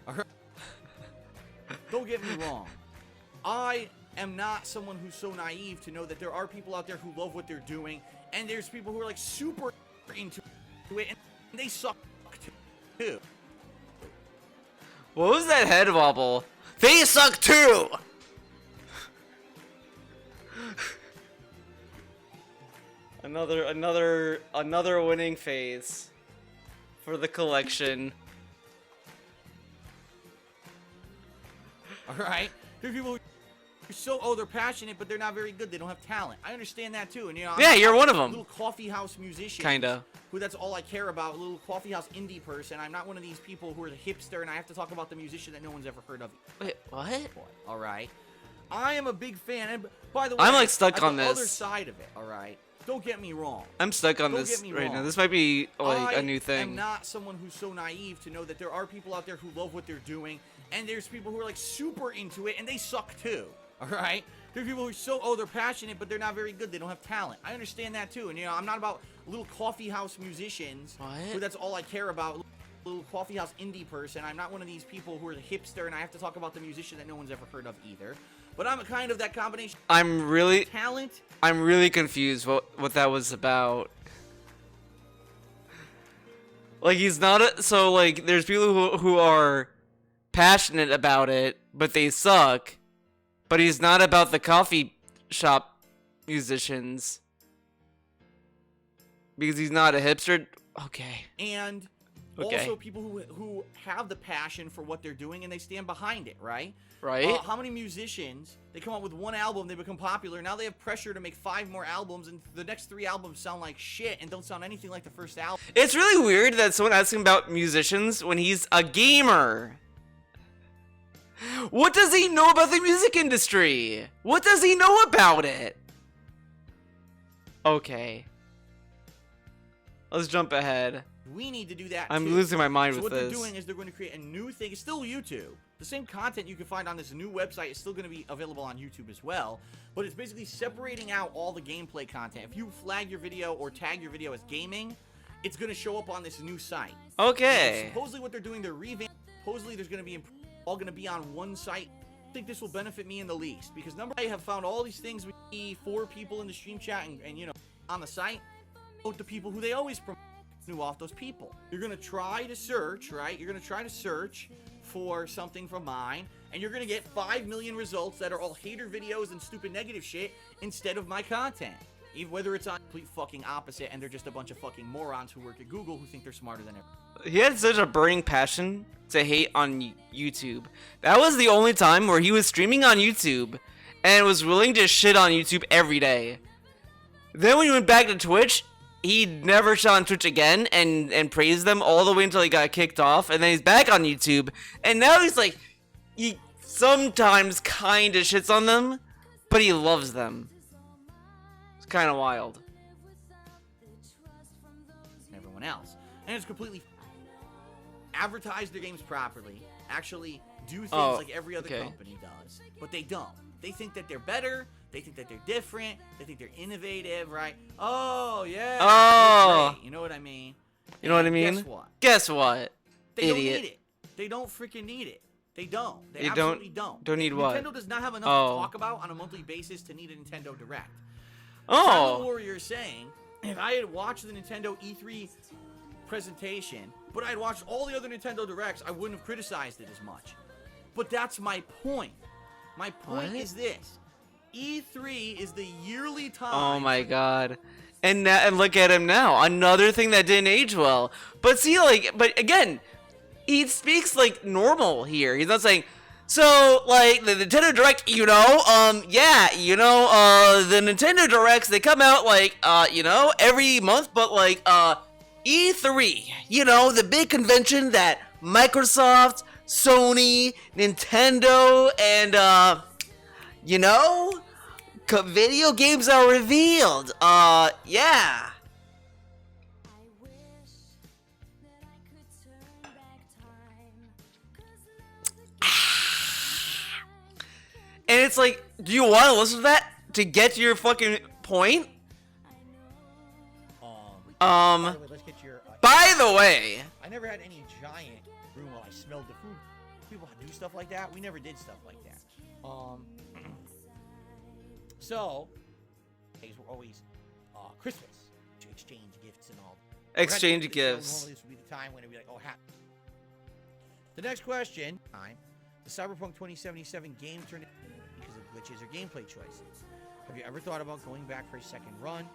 Alright? Don't get me wrong. I am not someone who's so naive to know that there are people out there who love what they're doing, and there's people who are like super into it, and they suck too. What was that head wobble? They suck too! Another winning phase for the collection. Alright? There's people who they're passionate, but they're not very good. They don't have talent. I understand that too. And I'm Yeah, not you're about one of 'em. Little coffee house musician. Kinda. Who that's all I care about. A little coffee house indie person. I'm not one of these people who are the hipster, and I have to talk about the musician that no one's ever heard of. Wait, what? All right. I am a big fan. And by the way, I'm, like, stuck the on other this. side of it. All right. Don't get me wrong. I'm stuck on Don't this get me right now. wrong. This might be like a new I am thing. not someone who's so naive to know that there are people out there who love what they're doing, and there's people who are like super into it, and they suck too. All right. There's people who are they're passionate, but they're not very good. They don't have talent. I understand that too. And I'm not about little coffee house musicians. What? Who that's all I care about. Little coffee house indie person. I'm not one of these people who are the hipster, and I have to talk about the musician that no one's ever heard of either. But I'm kind of that combination. I'm really Talent. confused what that was about. Like he's not so like there's people who are passionate about it, but they suck. But he's not about the coffee shop musicians. Because he's not a hipster. Okay. And Okay. also people who have the passion for what they're doing and they stand behind it, right? Right? How many musicians, they come out with one album, they become popular, now they have pressure to make 5 more albums, and the next 3 albums sound like shit and don't sound anything like the first album. It's really weird that someone asks him about musicians when he's a gamer. What does he know about the music industry? What does he know about it? Okay. Let's jump ahead. We need to do that I'm too. losing my mind So with what this. they're doing is they're going to create a new thing. It's still YouTube. The same content you can find on this new website is still going to be available on YouTube as well. But it's basically separating out all the gameplay content. If you flag your video or tag your video as gaming, it's going to show up on this new site. Okay. Supposedly what they're doing, they're revamping. Supposedly there's going to be all going to be on one site. I think this will benefit me in the least. Because I have found all these things with 4 people in the stream chat and on the site. The people who they always promote. Off those people. You're gonna try to search, right? You're gonna try to search for something from mine, and you're gonna get 5 million results that are all hater videos and stupid negative shit instead of my content. Even whether it's on complete fucking opposite, and they're just a bunch of fucking morons who work at Google who think they're smarter than everyone. He had such a burning passion to hate on YouTube. That was the only time where he was streaming on YouTube and was willing to shit on YouTube every day. Then when he went back to Twitch, he never shot on Twitch again and praised them all the way until he got kicked off. And then he's back on YouTube. And now he's like, he sometimes kind of shits on them, but he loves them. It's kind of wild. And everyone else. And it's completely advertise their games properly. Actually do things like every other company does. But they don't. They think that they're better. They think that they're different. They think they're innovative, right? Oh, yeah. Oh. Great. You know what I mean? You know what I And mean? Guess what? Guess what? They Idiot. don't need it. They don't freaking need it. They don't. They You absolutely don't. don't need what? Nintendo does not have enough Oh. to talk about on a monthly basis to need a Nintendo Direct. Silent Oh. Warrior is saying, if I had watched the Nintendo E3 presentation, but I had watched all the other Nintendo Directs, I wouldn't have criticized it as much. But that's my point. My point What? is this. E3 is the yearly time. Oh my god. And look at him now. Another thing that didn't age well. But see, like, but again, he speaks like normal here. He's not saying, so, like, the Nintendo Direct, the Nintendo Directs, they come out, like, every month, but, like, E3, the big convention that Microsoft, Sony, Nintendo, and, video games are revealed. Yeah. And it's like, do you want to listen to that to get to your fucking point? By the way, let's get your. By the way, I never had any giant room while I smelled the food. People do stuff like that. We never did stuff like that. So, days were always Christmas to exchange gifts and all. exchange So gifts. normally this would be the time when it'd be like, oh, happy. The next question. The Cyberpunk 2077 game turned because of glitches or gameplay choices. Have you ever thought about going back for a second run?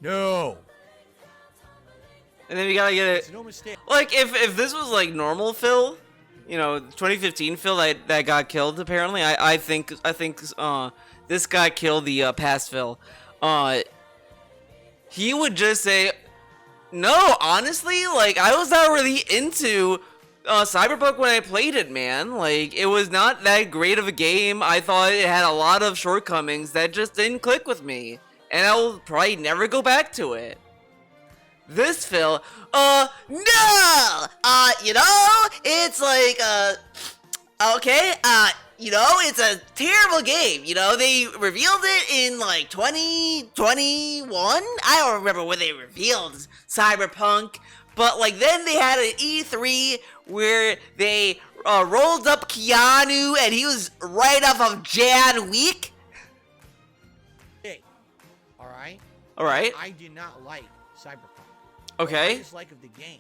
No. And then you gotta get It's it. no mistake. Like, if this was like normal Phil, 2015 Phil that got killed. Apparently, I think this guy killed the past Phil. He would just say, "No, honestly, like I was not really into Cyberpunk when I played it, man. Like it was not that great of a game. I thought it had a lot of shortcomings that just didn't click with me, and I'll probably never go back to it." This Phil, no! It's like, okay, it's a terrible game. They revealed it in, like, 2021? I don't remember when they revealed Cyberpunk, but, like, then they had an E3 where they rolled up Keanu, and he was right off of Jan Week. Hey, alright? Alright. I did not like Cyberpunk. Okay. My dislike of the game.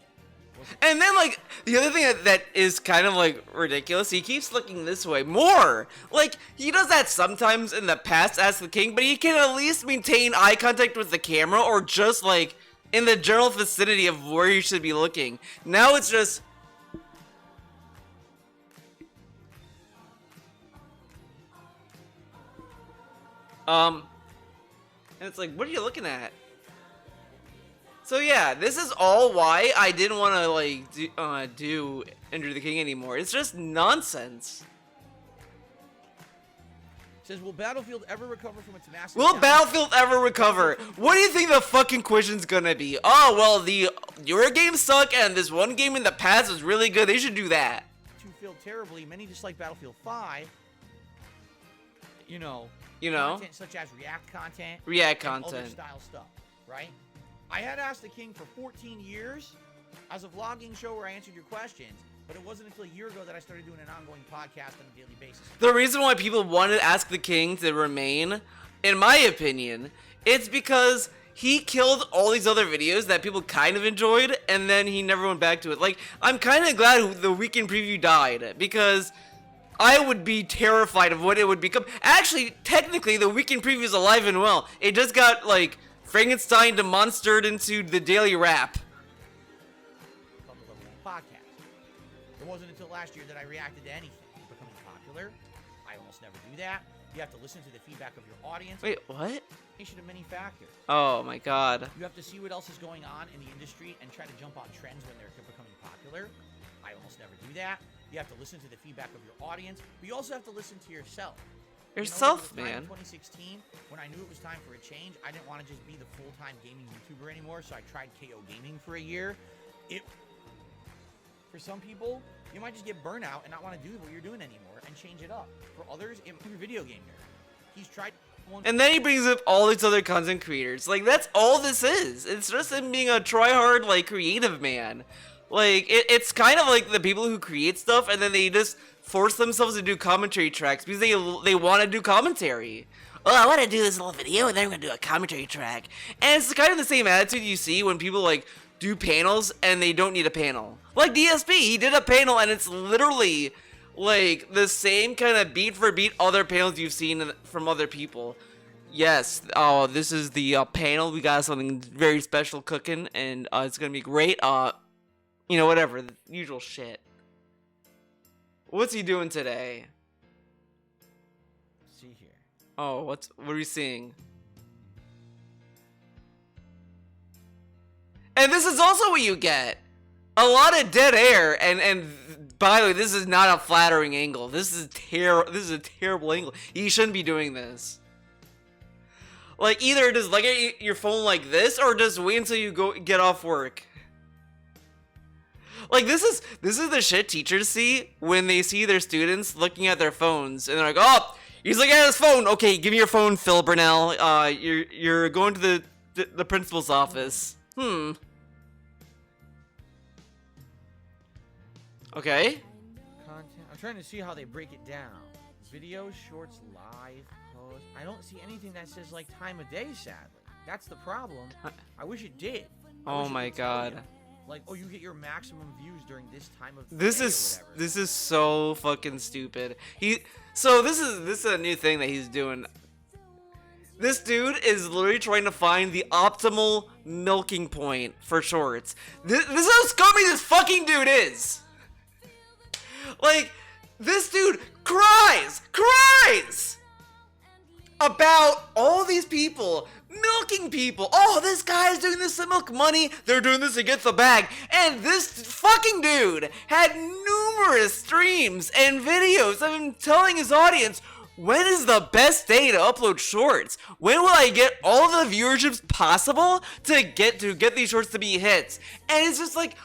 And then, like, the other thing that is kind of, like, ridiculous, he keeps looking this way more. Like, he does that sometimes in the past, Ask the King, but he can at least maintain eye contact with the camera or just, like, in the general vicinity of where you should be looking. Now it's just... And it's like, what are you looking at? So yeah, this is all why I didn't want to like do Enter the King anymore. It's just nonsense. Says, will Battlefield ever recover from its massive... Will Battlefield ever recover? What do you think the fucking question's gonna be? Oh, well, your games suck and this one game in the past was really good. They should do that. To feel terribly, many dislike Battlefield 5. Content such as React content. And other style stuff, right? I had Ask the King for 14 years as a vlogging show where I answered your questions, but it wasn't until a year ago that I started doing an ongoing podcast on a daily basis. The reason why people wanted Ask the King to remain, in my opinion, it's because he killed all these other videos that people kind of enjoyed, and then he never went back to it. Like, I'm kind of glad the Weekend Preview died, because I would be terrified of what it would become. Actually, technically, the Weekend Preview is alive and well. It just got, like, Frankenstein demonstered into the Daily Rap. On the Level 1 podcast. It wasn't until last year that I reacted to anything becoming popular. I almost never do that. You have to listen to the feedback of your audience. Wait, what? Of many factors. Oh my god. You have to see what else is going on in the industry and try to jump on trends when they're becoming popular. I almost never do that. You have to listen to the feedback of your audience, but you also have to listen to yourself. Yourself, man. man. In 2016, when I knew it was time for a change, I didn't want to just be the full-time gaming YouTuber anymore, so I tried KO Gaming for a year. For some people, you might just get burnout and not want to do what you're doing anymore and change it up. For others, it might be a video game nerd. He's tried one. And then he brings up all these other content creators. Like, that's all this is. It's just him being a try-hard, like, creative man. Like, it's kind of like the people who create stuff and then they just force themselves to do commentary tracks because they want to do commentary. Well, I want to do this little video and then I'm going to do a commentary track. And it's kind of the same attitude you see when people, like, do panels and they don't need a panel. Like DSP, he did a panel and it's literally, like, the same kind of beat for beat other panels you've seen from other people. Yes, this is the panel. We got something very special cooking and it's going to be great. Whatever, the usual shit. What's he doing today? See here. Oh, what are we seeing? And this is also what you get. A lot of dead air, and by the way, this is not a flattering angle. This is a terrible angle. You shouldn't be doing this. Like, either just look at your phone like this, or just wait until you get off work. Like, this is the shit teachers see when they see their students looking at their phones, and they're like, "Oh, he's looking at his phone. Okay, give me your phone, Phil Burnell. You're going to the principal's office." Okay. Content. I'm trying to see how they break it down. Videos, shorts, live, posts. I don't see anything that says, like, time of day, sadly. That's the problem. I wish it did. Oh my god. Like, oh, you get your maximum views during this time of this day is or whatever. this is so fucking stupid. So this is a new thing that he's doing. This dude is literally trying to find the optimal milking point for shorts. This is how scummy this fucking dude is. Like, this dude cries about all these people milking people. Oh, this guy's doing this to milk money. They're doing this to get the bag. And this fucking dude had numerous streams and videos of him telling his audience, when is the best day to upload shorts? When will I get all the viewerships possible to get these shorts to be hits? And it's just like,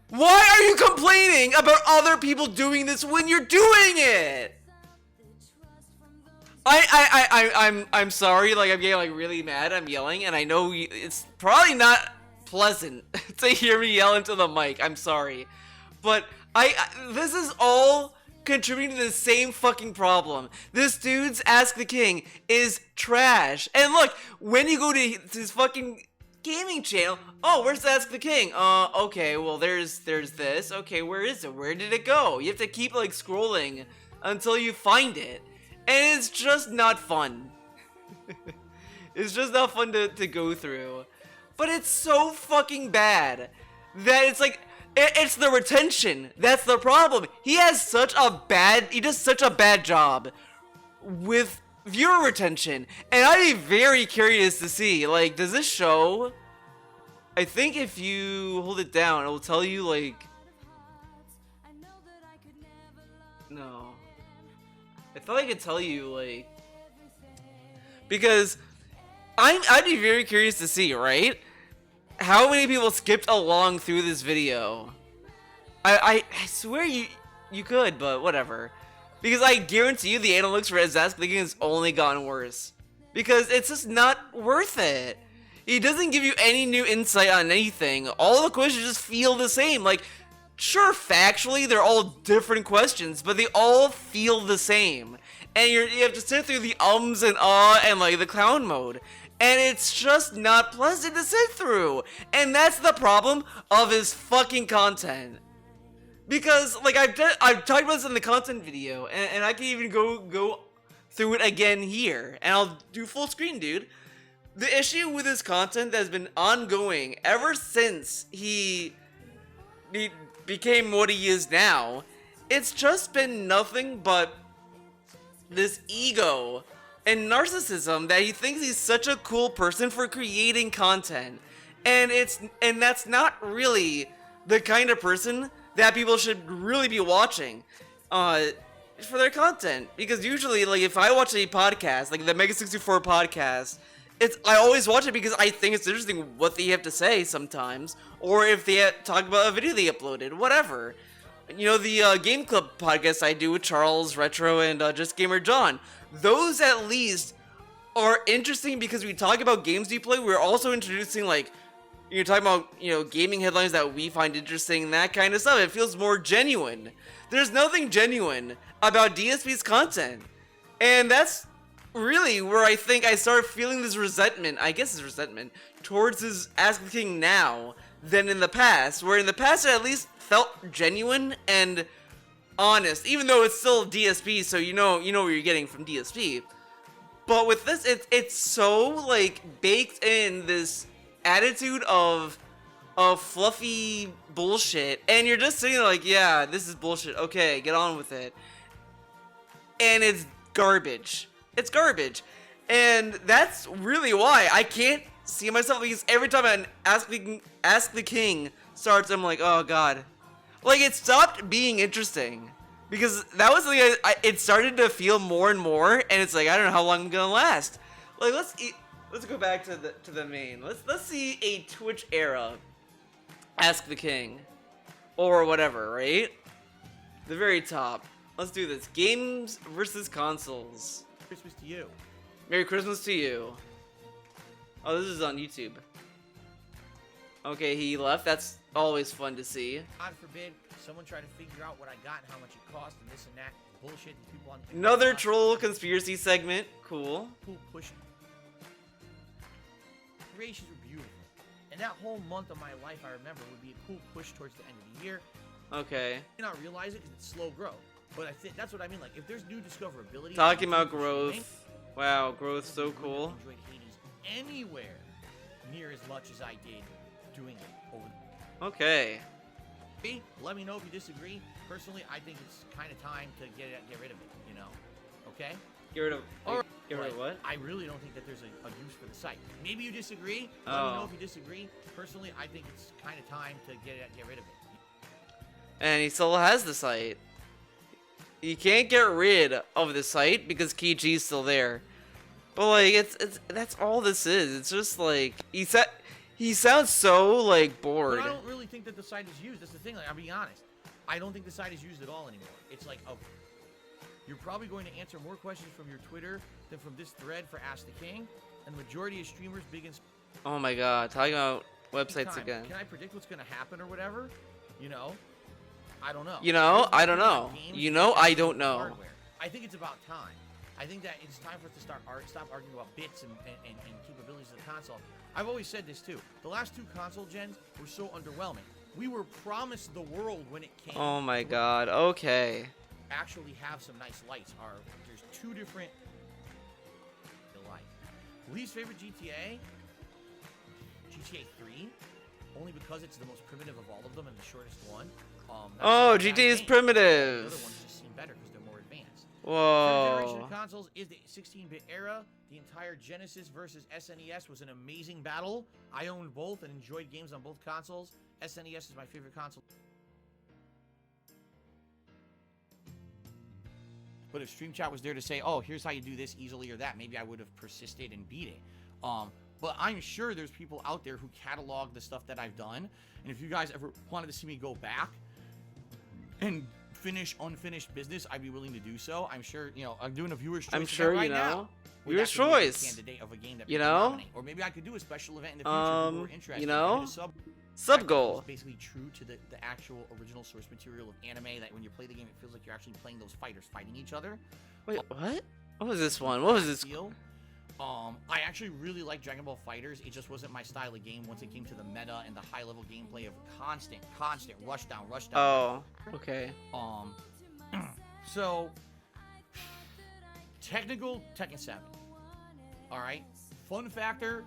why are you complaining about other people doing this when you're doing it? I'm sorry, like, I'm getting, like, really mad, I'm yelling, and I know it's probably not pleasant to hear me yell into the mic, I'm sorry. But, this is all contributing to the same fucking problem. This dude's Ask the King is trash. And look, when you go to his fucking gaming channel, oh, where's Ask the King? Okay, well, there's this, okay, where is it? Where did it go? You have to keep, like, scrolling until you find it. And it's just not fun. It's just not fun to go through. But it's so fucking bad that it's like, it's the retention. That's the problem. He does such a bad job with viewer retention. And I'd be very curious to see, like, does this show, I think if you hold it down, it will tell you, like, no. I thought I could tell you, like, because I'd be very curious to see, right? How many people skipped along through this video? I swear you could, but whatever. Because I guarantee you the analytics for his Ask the King has only gotten worse. Because it's just not worth it. He doesn't give you any new insight on anything. All the questions just feel the same. Like, sure, factually, they're all different questions, but they all feel the same. And you have to sit through the ums and and, like, the clown mode. And it's just not pleasant to sit through. And that's the problem of his fucking content. Because, like, I've talked about this in the content video, and I can even go through it again here. And I'll do full screen, dude. The issue with his content that has been ongoing ever since he became what he is now, it's just been nothing but this ego and narcissism that he thinks he's such a cool person for creating content. And that's not really the kind of person that people should really be watching for their content. Because usually, like, if I watch a podcast, like the Mega 64 podcast, I always watch it because I think it's interesting what they have to say sometimes, or if they talk about a video they uploaded, whatever. You know, the Game Club podcast I do with Charles, Retro, and Just Gamer John, those at least are interesting because we talk about games we play. We're also introducing, like, you're talking about, you know, gaming headlines that we find interesting and that kind of stuff. It feels more genuine. There's nothing genuine about DSP's content. And that's really where I think I started feeling this resentment, I guess it's resentment, towards his Ask the King now than in the past. Where in the past it at least felt genuine and honest, even though it's still DSP, so you know what you're getting from DSP. But with this, it's so, like, baked in this attitude of fluffy bullshit, and you're just sitting there like, yeah, this is bullshit, okay, get on with it. And it's garbage. It's garbage. And that's really why I can't see myself, because every time an Ask the King starts, I'm like, oh god. Like, it stopped being interesting. Because that was like, it started to feel more and more, and it's like, I don't know how long I'm gonna last. Like, let's go back to the main. Let's see a Twitch era Ask the King. Or whatever, right? The very top. Let's do this. Games versus consoles. Christmas to you. Merry Christmas to you. Oh, this is on YouTube. Okay, he left. That's always fun to see. God forbid someone try to figure out what I got and how much it cost and this and that bullshit and people on Another troll conspiracy segment. Cool. Cool push. Creations were beautiful. And that whole month of my life, I remember, would be a cool push towards the end of the year. Okay. You not realize it because it's slow growth. But I think that's what I mean. Like, if there's new discoverability. Talking about growth. Wow, growth so cool. Enjoyed Hades anywhere near as much as I did doing it over. Okay. Let me know if you disagree. Personally, I think it's kind of time to get rid of it, you know? Okay? Get rid of. Or, Get rid of what? I really don't think that there's a use for the site. Maybe you disagree. Let me know if you disagree. Personally, I think it's kind of time to get rid of it. And he still has the site. You can't get rid of the site because Kiji's still there. But like, it's that's all this is. It's just like he sounds so like bored. But I don't really think that the site is used. That's the thing. Like, I'll be honest. I don't think the site is used at all anymore. It's like you're probably going to answer more questions from your Twitter than from this thread for Ask the King. And the majority of streamers, big and Oh my god, talking about websites time. again. Can I predict what's going to happen or whatever? You know? I don't know. You know, I don't know. Games You know, I and don't know. hardware. I think it's about time. I think that it's time for us to stop arguing about bits and capabilities of the console. I've always said this too. The last two console gens were so underwhelming. We were promised the world when it came. Oh my god, okay. Actually have some nice lights. There's two different least favorite GTA 3, only because it's the most primitive of all of them and the shortest one. Oh, GTA is The primitive. other ones just seem better because they're more advanced. Third generation Whoa. of consoles is the 16-bit era. The entire Genesis versus SNES was an amazing battle. I owned both and enjoyed games on both consoles. SNES is my favorite console. But if Stream Chat was there to say, oh, here's how you do this easily or that, maybe I would have persisted and beat it. But I'm sure there's people out there who catalog the stuff that I've done. And if you guys ever wanted to see me go back and finish unfinished business, I'd be willing to do so. I'm sure, you know, I'm doing a viewer's choice I'm event sure right you know. now. Where Viewer's that could be a good choice. candidate of a game that You people know? nominate. Or maybe I could do a special event in the future if people were interested. You know? And a Sub goal. It's basically true to the actual original source material of anime, that when you play the game, it feels like you're actually playing those fighters fighting each other. Wait, what? What was this one? What was this? Feel. I actually really like Dragon Ball FighterZ. It just wasn't my style of game once it came to the meta and the high level gameplay of constant rush down. Oh, okay. So technical Tekken 7. All right. Fun factor: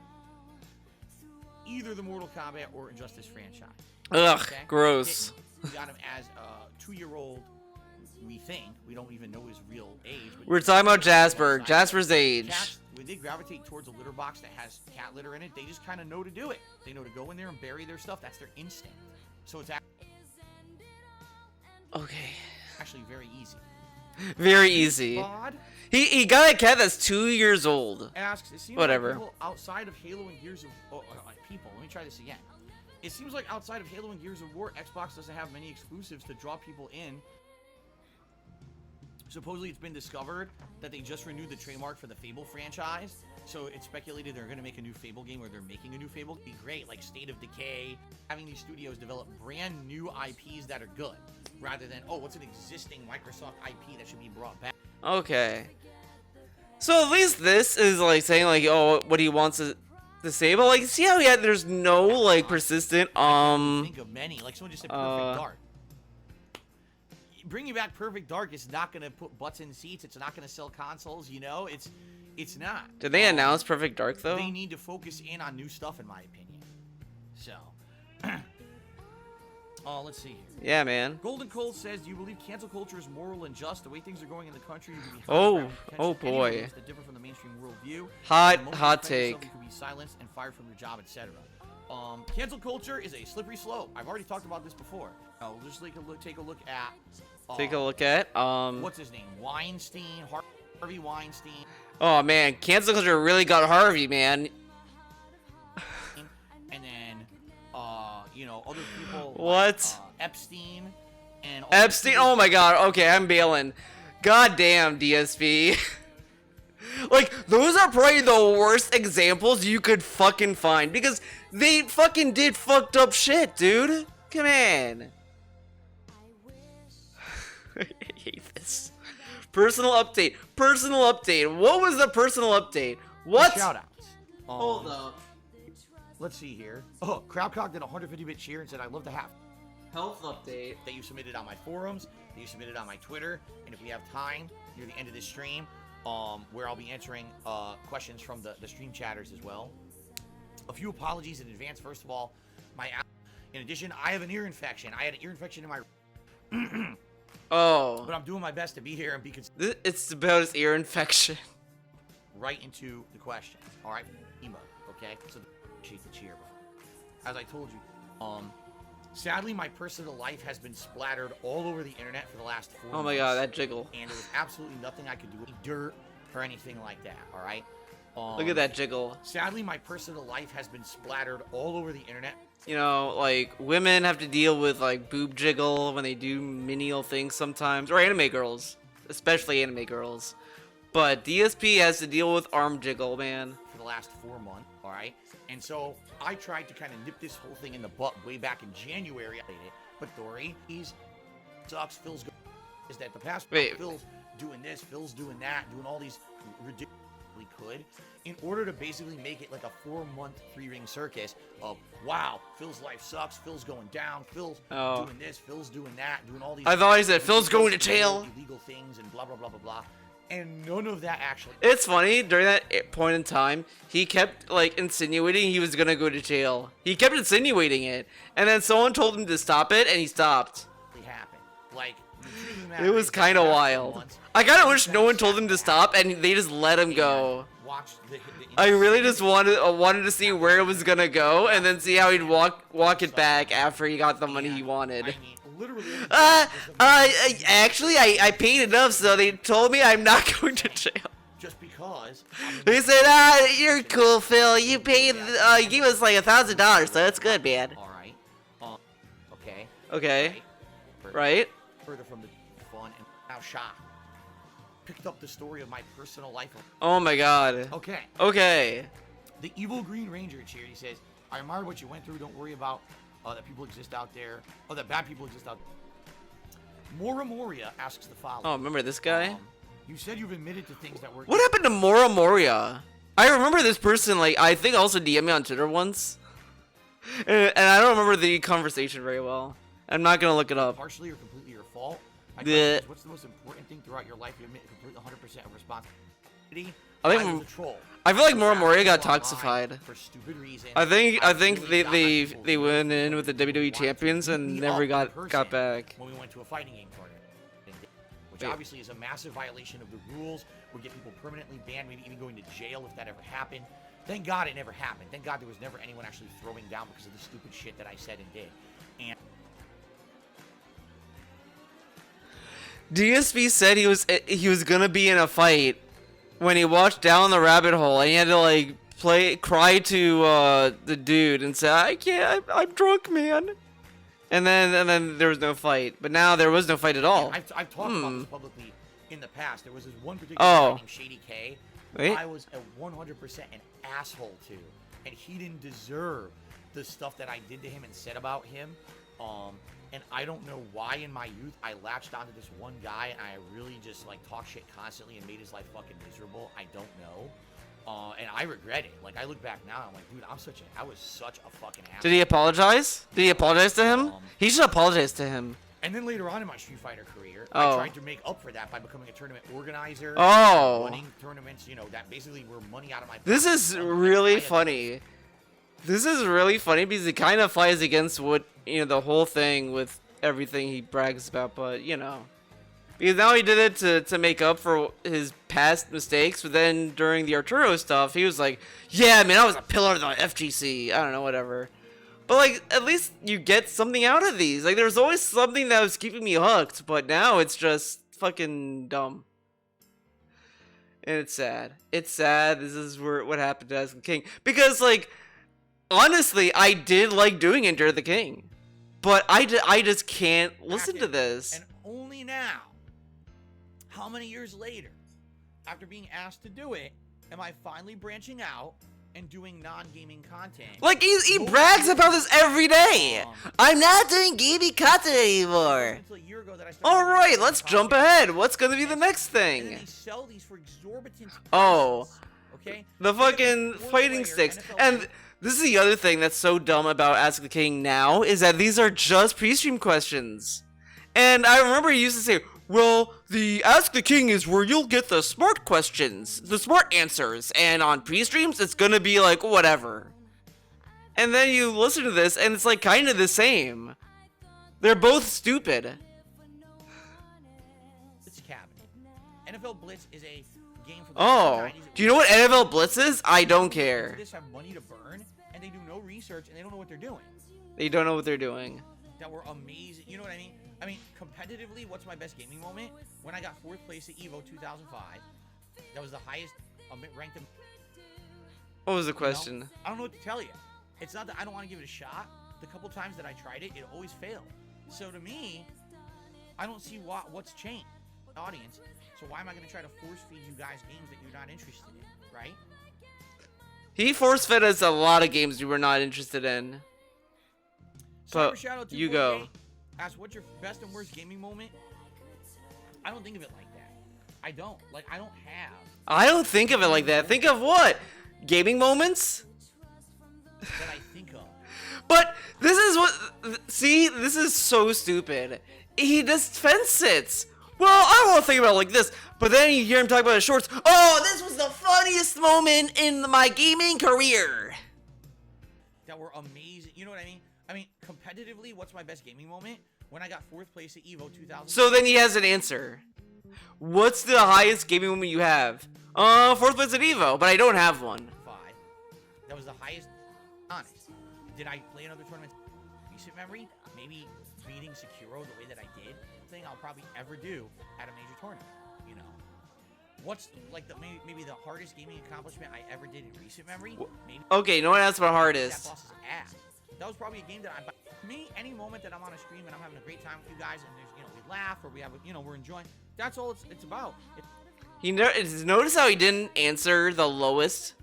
either the Mortal Kombat or Injustice franchise. Ugh, Okay? gross. We got him as a 2-year-old. We think we don't even know his real age. But We're talking about Jasper. Cats, Jasper's age. when they gravitate towards a litter box that has cat litter in it, they just kind of know to do it. They know to go in there and bury their stuff. That's their instinct. So it's Okay. actually very easy. Very easy. Bod He got a cat that's 2 years old. asks, it seems Whatever. like people outside of Halo and Gears of people. Let me try this again. It seems like outside of Halo and Gears of War, Xbox doesn't have many exclusives to draw people in. Supposedly, it's been discovered that they just renewed the trademark for the Fable franchise. So it's speculated they're going to make a new Fable game, or they're making a new Fable. It'd be great, like State of Decay, having these studios develop brand new IPs that are good, rather than, oh, what's an existing Microsoft IP that should be brought back? Okay. So at least this is like saying like, oh, what he wants to disable. Like, see how there's no like persistent Think of many. Like someone just said, Perfect Dark. Bringing back Perfect Dark is not going to put butts in seats. It's not going to sell consoles. You know, it's not. Did they announce Perfect Dark though? They need to focus in on new stuff, in my opinion. So, let's see here. Yeah, man. Golden Cold says, "Do you believe cancel culture is moral and just? The way things are going in the country, you could be Oh boy. that differ from the mainstream worldview. Hot The moment hot you defend yourself, take. You could be silenced and fired from your job, etc. Cancel culture is a slippery slope. I've already talked about this before. We'll just take a look at. Take a look at What's his name? Weinstein, Harvey Weinstein. Oh man, cancel culture really got Harvey, man. And then, you know, other people. What? Like, Epstein. And all Epstein. these people- Oh my god. Okay, I'm bailing. Goddamn, DSP. Like, those are probably the worst examples you could fucking find because they fucking did fucked up shit, dude. Come on. I hate this. Personal update. Personal update. What was the personal update? What? Shoutouts. Hold up. Let's see here. Oh, Crowdcock did a 150-bit cheer and said, "I love the hat Health update. that you submitted on my forums, that you submitted on my Twitter, and if we have time near the end of this stream, where I'll be answering questions from the stream chatters as well. A few apologies in advance. First of all, my In addition, I have an ear infection. I had an ear infection in my. Oh. But I'm doing my best to be here and be It's about his ear infection. right into the question. All right, emo. Okay, so sheet the cheer. As I told you, sadly, my personal life has been splattered all over the internet for the last 4 months. Oh my god, that jiggle. And there was absolutely nothing I could do with dirt or anything like that. All right. Look at that jiggle. Sadly, my personal life has been splattered all over the internet. You know, like, women have to deal with, like, boob jiggle when they do menial things sometimes. Or anime girls. Especially anime girls. But DSP has to deal with arm jiggle, man. For the last 4 months, all right? And so I tried to kind of nip this whole thing in the butt way back in January. But Dory, he's sucks. Phil's good. Is that the past? Wait. Phil's doing this. Phil's doing that. Doing all these ridiculous. Could in order to basically make it like a 4-month 3-ring circus of wow, Phil's life sucks, Phil's going down, Phil's doing this, Phil's doing that, doing all these. I thought he said Phil's going to jail. Illegal things and blah blah blah blah blah, and none of that actually. It's funny, during that point in time, he kept, like, insinuating he was gonna go to jail. He kept insinuating it, and then someone told him to stop it, and he stopped. Happened. Like, it was kind of wild. I kind of wish no one told him to stop, and they just let him go. I really just wanted to see where it was gonna go, and then see how he'd walk it back after he got the money he wanted. I mean, literally. Actually, I paid enough, so they told me I'm not going to jail. Just because. They said, you're cool, Phil. You paid, you gave us like $1,000, so that's good, man. All right. Okay. Okay. Right? Further from the fun and now shocked. Picked up the story of my personal life. Oh my god. Okay. Okay. The evil Green Ranger cheered. He says, I admire what you went through. Don't worry about that people exist out there. Oh, that bad people exist out there. Mora Moria asks the following. Oh, remember this guy? You said you've admitted to things that were. What happened to Mora Moria? I remember this person, like, I think also DM'd me on Twitter once. And I don't remember the conversation very well. I'm not gonna look it up. Partially or completely your fault. Yeah. What's the most important thing throughout your life? You admit completely 100% of responsibility. I was a troll. I feel like Mora Moria got toxified. For stupid reasons. I think they went in with the WWE champions and never got back. When we went to a fighting game tournament, which obviously is a massive violation of the rules, would get people permanently banned, maybe even going to jail if that ever happened. Thank God it never happened. Thank God there was never anyone actually throwing down because of the stupid shit that I said and did. And DSP said he was gonna be in a fight when he walked down the rabbit hole, and he had to like cry to the dude and say, "I can't, I'm drunk, man." And then there was no fight. But now there was no fight at all. Yeah, I've talked about this publicly in the past. There was this one particular guy named Shady K. Wait. I was a 100% an asshole to, and he didn't deserve the stuff that I did to him and said about him. And I don't know why in my youth I latched onto this one guy and I really just like talked shit constantly and made his life fucking miserable. I don't know. And I regret it. Like I look back now, I'm like, dude, I was such a fucking asshole. Did he apologize? Did he apologize to him? He should apologize to him. And then later on in my Street Fighter career, I tried to make up for that by becoming a tournament organizer. Running tournaments, you know, that basically were money out of my pocket. This is really funny. This is really funny because it kind of flies against what, you know, the whole thing with everything he brags about, but, you know. Because now he did it to make up for his past mistakes, but then during the Arturo stuff, he was like, yeah, man, I was a pillar of the FGC. I don't know, whatever. But, like, at least you get something out of these. Like, there's always something that was keeping me hooked, but now it's just fucking dumb. And it's sad. It's sad. This is what happened to Ask the King. Because, like, honestly, I did like doing Enter the King. But I just can't listen to this. And only now, how many years later, after being asked to do it, am I finally branching out and doing non-gaming content? Like, he brags about this every day. I'm not doing gaming content anymore. Until a year ago that I started Alright, let's jump ahead. What's gonna be the next and then thing? they sell these for exorbitant prices, Oh. okay? The fucking Four-player fighting sticks. NFL And this is the other thing that's so dumb about Ask the King now, is that these are just pre-stream questions. And I remember he used to say, well, the Ask the King is where you'll get the smart questions, the smart answers, and on pre-streams, it's gonna be like, whatever. And then you listen to this, and it's like kind of the same. They're both stupid. It's cabinet. NFL Blitz is a game for the Oh, 90s. do you know what NFL Blitz is? I don't care. This have money to burn, and they do no research, and they don't know what they're doing. They don't know what they're doing. That were amazing. You know what I mean? I mean, competitively, what's my best gaming moment? When I got 4th place at EVO 2005. That was the highest ranked. What was the question? I don't know what to tell you. It's not that I don't want to give it a shot. The couple times that I tried it, it always failed. So to me, I don't see what's changed. Audience. So why am I going to try to force feed you guys games that you're not interested in, right? He force fed us a lot of games we were not interested in. But Cyber Shadow you go. 248 asks, what's your best and worst gaming moment? I don't think of it like that. I don't. Like, I don't have. I don't think of it like that. Think of what? Gaming moments? That I think of. But this is what. See, this is so stupid. He defense sits. Well, I don't want to think about it like this. But then you hear him talk about his shorts. Oh, this was the funniest moment in my gaming career. That were amazing. You know what I mean? I mean, competitively, what's my best gaming moment? When I got 4th place at EVO 2000. So then he has an answer. What's the highest gaming moment you have? 4th place at Evo, but I don't have one. That was the highest. Honest. Did I play another tournament? Recent memory? Maybe beating Sekiro the way that I did. Thing I'll probably ever do at a major tournament. You know. What's like the maybe the hardest gaming accomplishment I ever did in recent memory? Maybe Okay, no one asked about that hardest. boss's ass. That was probably a game that for me, any moment that I'm on a stream and I'm having a great time with you guys and there's, you know, we laugh or we have, we're enjoying. That's all it's about. Notice how he didn't answer the lowest?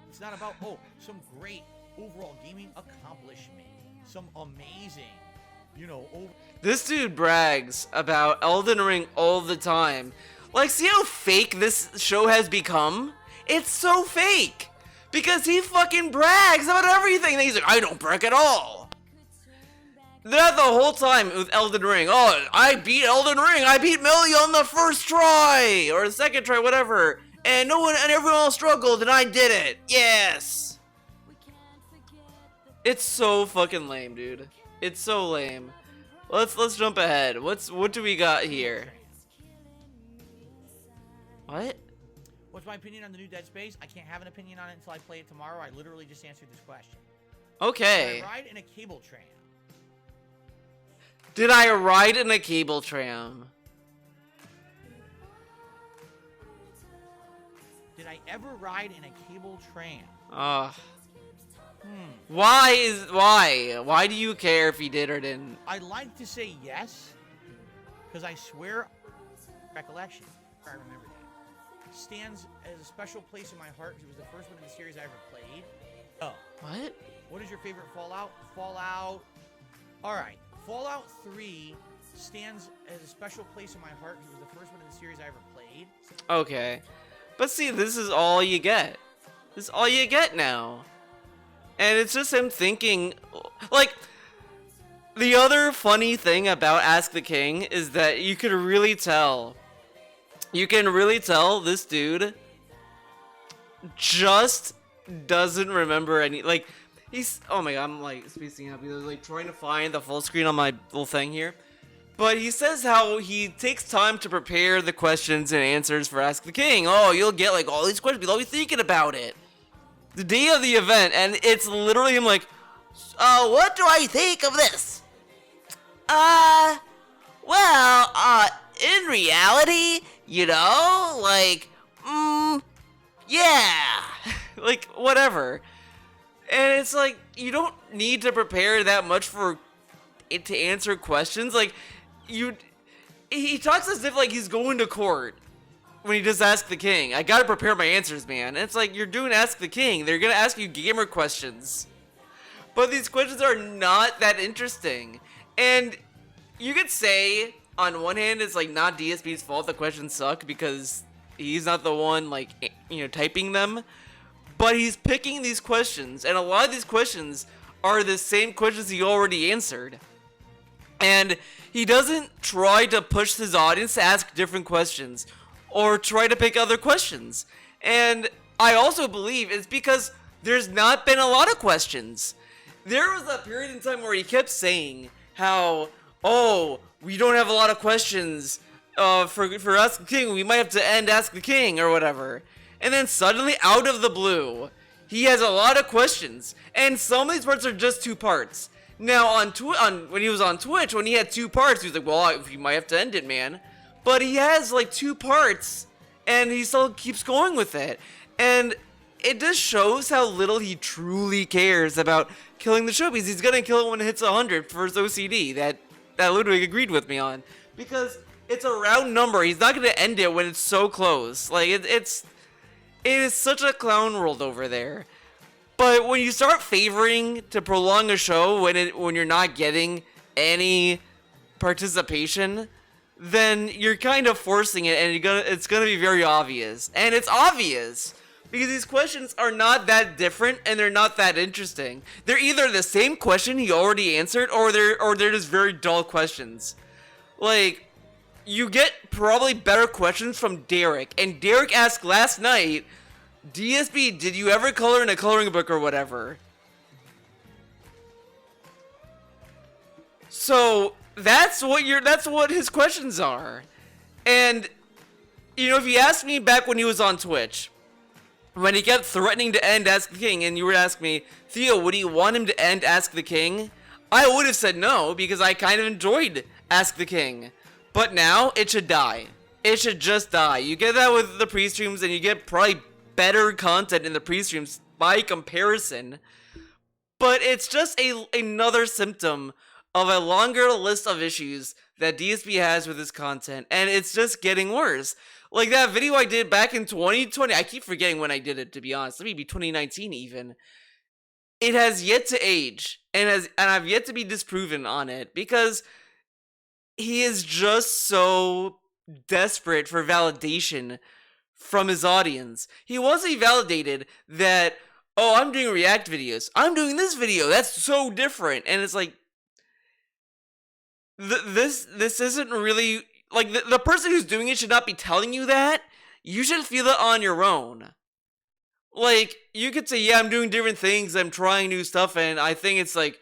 It's not about, some great overall gaming accomplishment. Some amazing, This dude brags about Elden Ring all the time. Like, see how fake this show has become? It's so fake. Because he fucking brags about everything. And he's like, I don't brag at all. That the whole time with Elden Ring. Oh, I beat Elden Ring. I beat Millie on the first try. Or the second try, whatever. And everyone else struggled and I did it. Yes. It's so fucking lame, dude. It's so lame. Let's jump ahead. What do we got here? What? What's my opinion on the new Dead Space? I can't have an opinion on it until I play it tomorrow. I literally just answered this question. Okay. Did I ride in a cable tram? Did I ride in a cable tram? Did I ever ride in a cable tram? Why do you care if he did or didn't? I'd like to say yes, because I swear, recollection, I remember that. Stands as a special place in my heart because it was the first one in the series I ever played. Oh. What? What is your favorite Fallout? Fallout. Alright. Fallout 3 stands as a special place in my heart because it was the first one in the series I ever played. Okay. But see, this is all you get. This is all you get now. And it's just him thinking, like, the other funny thing about Ask the King is that you can really tell this dude just doesn't remember any, like, oh my god, I'm like spacing out because like trying to find the full screen on my little thing here. But he says how he takes time to prepare the questions and answers for Ask the King. Oh, you'll get like all these questions, you'll be thinking about it. The day of the event, and it's literally him like, what do I think of this? In reality, like, yeah, like, whatever. And it's like, you don't need to prepare that much for it to answer questions. Like, he talks as if, like, he's going to court when he just Ask the King. I gotta prepare my answers, man. And it's like, you're doing Ask the King. They're gonna ask you gamer questions. But these questions are not that interesting. And you could say, on one hand, it's like not DSP's fault the questions suck because he's not the one, like, typing them. But he's picking these questions, and a lot of these questions are the same questions he already answered. And he doesn't try to push his audience to ask different questions or try to pick other questions. And I also believe it's because there's not been a lot of questions. there was a period in time where he kept saying how, oh, we don't have a lot of questions for Ask the King, we might have to end Ask the King or whatever. And then suddenly, out of the blue, he has a lot of questions, and some of these parts are just 2 parts. Now, when he was on Twitch, when he had 2 parts, he was like, well, you might have to end it, man. But he has, like, 2 parts, and he still keeps going with it. And it just shows how little he truly cares about killing the show, because he's gonna kill it when it hits 100 for his OCD, that Ludwig agreed with me on. Because it's a round number, he's not gonna end it when it's so close. Like, it is such a clown world over there. But when you start favoring to prolong a show when you're not getting any participation, then you're kind of forcing it, and it's gonna be very obvious. And it's obvious because these questions are not that different, and they're not that interesting. They're either the same question he already answered, or they're just very dull questions. Like, you get probably better questions from Derek, and Derek asked last night, DSP, did you ever color in a coloring book or whatever? So that's what his questions are. And you know, if you asked me back when he was on Twitch, when he kept threatening to end Ask the King, and you were asking me, Theo, would you want him to end Ask the King? I would have said no, because I kind of enjoyed Ask the King. But now, it should die. It should just die. You get that with the pre-streams, and you get probably better content in the pre-streams by comparison. But it's just another symptom of a longer list of issues that DSP has with his content, and it's just getting worse. Like that video I did back in 2020, I keep forgetting when I did it, to be honest. Maybe 2019 even. It has yet to age, and I've yet to be disproven on it, because he is just so desperate for validation from his audience. He wants to be validated that, oh, I'm doing react videos, I'm doing this video, that's so different. And it's like, this isn't really, like, the person who's doing it should not be telling you that. You should feel it on your own. Like, you could say, yeah, I'm doing different things, I'm trying new stuff, and I think it's, like,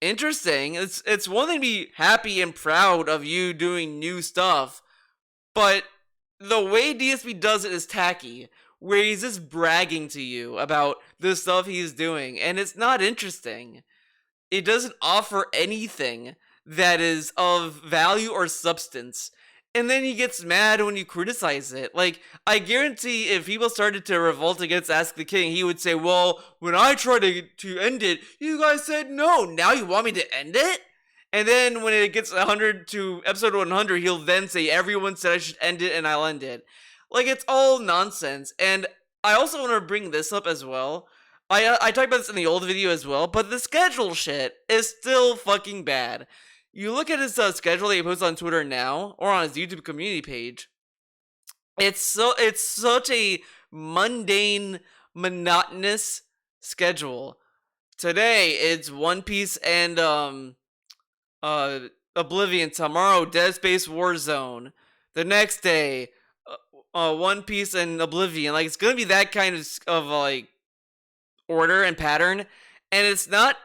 interesting. It's one thing to be happy and proud of you doing new stuff, but the way DSP does it is tacky, where he's just bragging to you about the stuff he's doing, and it's not interesting. It doesn't offer anything that is of value or substance, and then he gets mad when you criticize it. Like, I guarantee if people started to revolt against Ask the King, he would say, well, when I tried to end it, you guys said no, now you want me to end it? And then when it gets 100 to episode 100, he'll then say, everyone said I should end it, and I'll end it. Like, it's all nonsense. And I also want to bring this up as well. I talked about this in the old video as well, but the schedule shit is still fucking bad. You look at his schedule that he posts on Twitter now, or on his YouTube community page, it's such a mundane, monotonous schedule. Today, it's One Piece and, Oblivion. Tomorrow, Dead Space Warzone. The next day, One Piece and Oblivion. Like, it's gonna be that kind of like, order and pattern, and it's not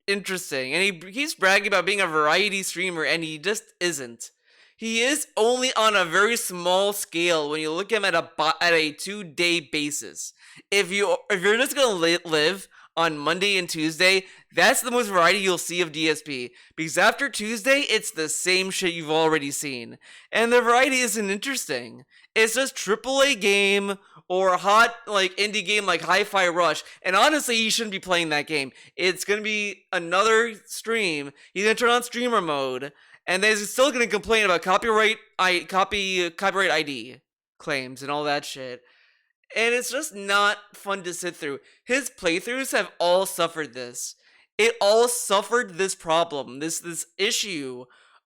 interesting. And he keeps bragging about being a variety streamer, and he just isn't. He is only on a very small scale when you look at him at a 2-day basis. If you're just gonna live on Monday and Tuesday, that's the most variety you'll see of DSP. Because after Tuesday, it's the same shit you've already seen. And the variety isn't interesting. It's just AAA game or a hot, like, indie game like Hi-Fi Rush. And honestly, he shouldn't be playing that game. It's gonna be another stream. He's gonna turn on streamer mode, and then he's still gonna complain about copyright ID claims and all that shit. And it's just not fun to sit through. His playthroughs have all suffered this. It all suffered this problem, this issue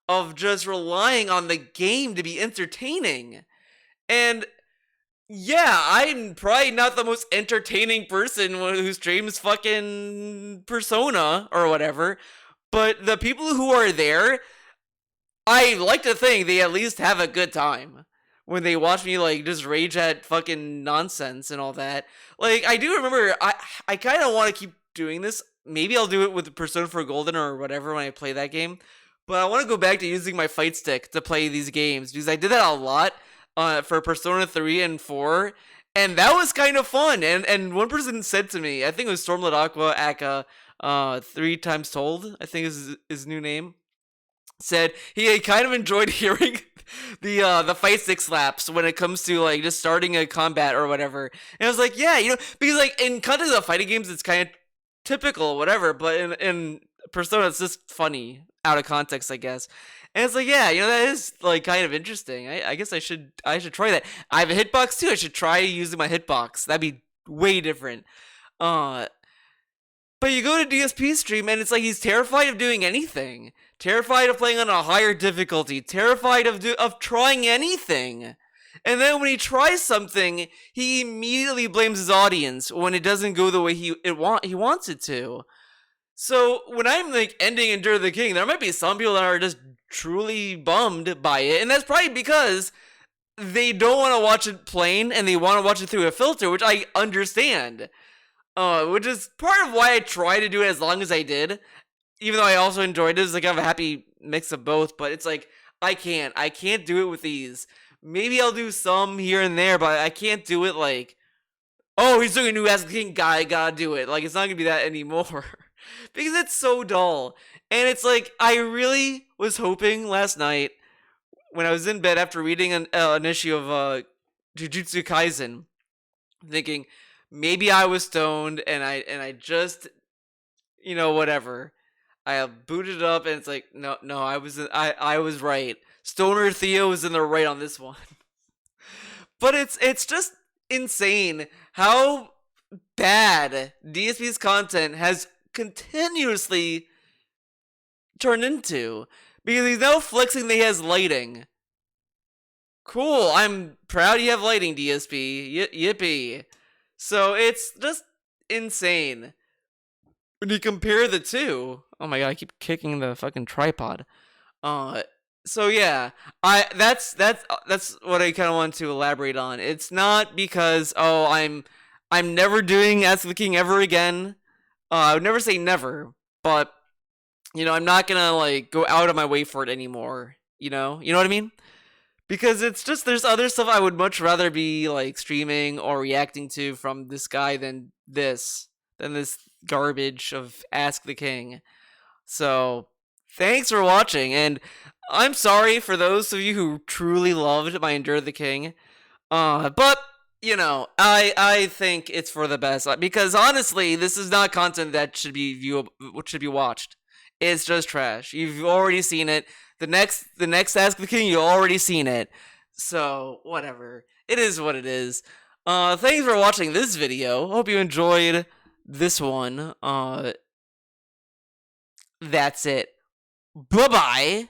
of just relying on the game to be entertaining. And yeah, I'm probably not the most entertaining person who streams fucking Persona or whatever, but the people who are there, I like to think they at least have a good time when they watch me, like, just rage at fucking nonsense and all that. Like, I do remember, I kind of want to keep doing this maybe I'll do it with Persona 4 Golden or whatever when I play that game. But I want to go back to using my fight stick to play these games because I did that a lot for Persona 3 and 4, and that was kind of fun. And one person said to me, I think it was Stormlit Aqua Aka, 3 times told, I think is his new name, said he kind of enjoyed hearing the fight stick slaps when it comes to like just starting a combat or whatever. And I was like, yeah, because like in context of fighting games, it's kind of typical, whatever. But in Persona, it's just funny out of context, I guess. And it's like, yeah, that is like kind of interesting. I guess I should try that. I have a hitbox too. I should try using my hitbox. That'd be way different. But you go to DSP stream and it's like he's terrified of doing anything. Terrified of playing on a higher difficulty. Terrified of trying anything. And then when he tries something, he immediately blames his audience when it doesn't go the way he wants it to. So when I'm like ending Endure the King, there might be some people that are just truly bummed by it, and that's probably because they don't want to watch it plain and they want to watch it through a filter, which I understand. Which is part of why I try to do it as long as I did, even though I also enjoyed it. It's like I have a happy mix of both, but it's like I can't do it with these. Maybe I'll do some here and there, but I can't do it like, oh, he's doing a new Ask the King guy, gotta do it. Like, it's not gonna be that anymore. Because it's so dull. And it's like, I really was hoping last night, when I was in bed after reading an issue of Jujutsu Kaisen, thinking, maybe I was stoned and I just, whatever. I booted it up and it's like, no, I was right. Stoner Theo was in the right on this one. But it's just insane how bad DSP's content has continuously turned into, because he's now flexing that he has lighting. Cool, I'm proud you have lighting, DSP. Yippee. So it's just insane when you compare the two. Oh my god, I keep kicking the fucking tripod. So yeah, that's what I kind of want to elaborate on. It's not because I'm never doing Ask the King ever again. I would never say never, but I'm not gonna like go out of my way for it anymore. You know what I mean? Because it's just there's other stuff I would much rather be like streaming or reacting to from this guy than this garbage of Ask the King. So thanks for watching, and I'm sorry for those of you who truly loved my Endure the King. But I think it's for the best, because honestly, this is not content that should be watched. It's just trash. You've already seen it. The next Ask the King, you've already seen it. So whatever. It is what it is. Thanks for watching this video. Hope you enjoyed this one. That's it. Bye-bye.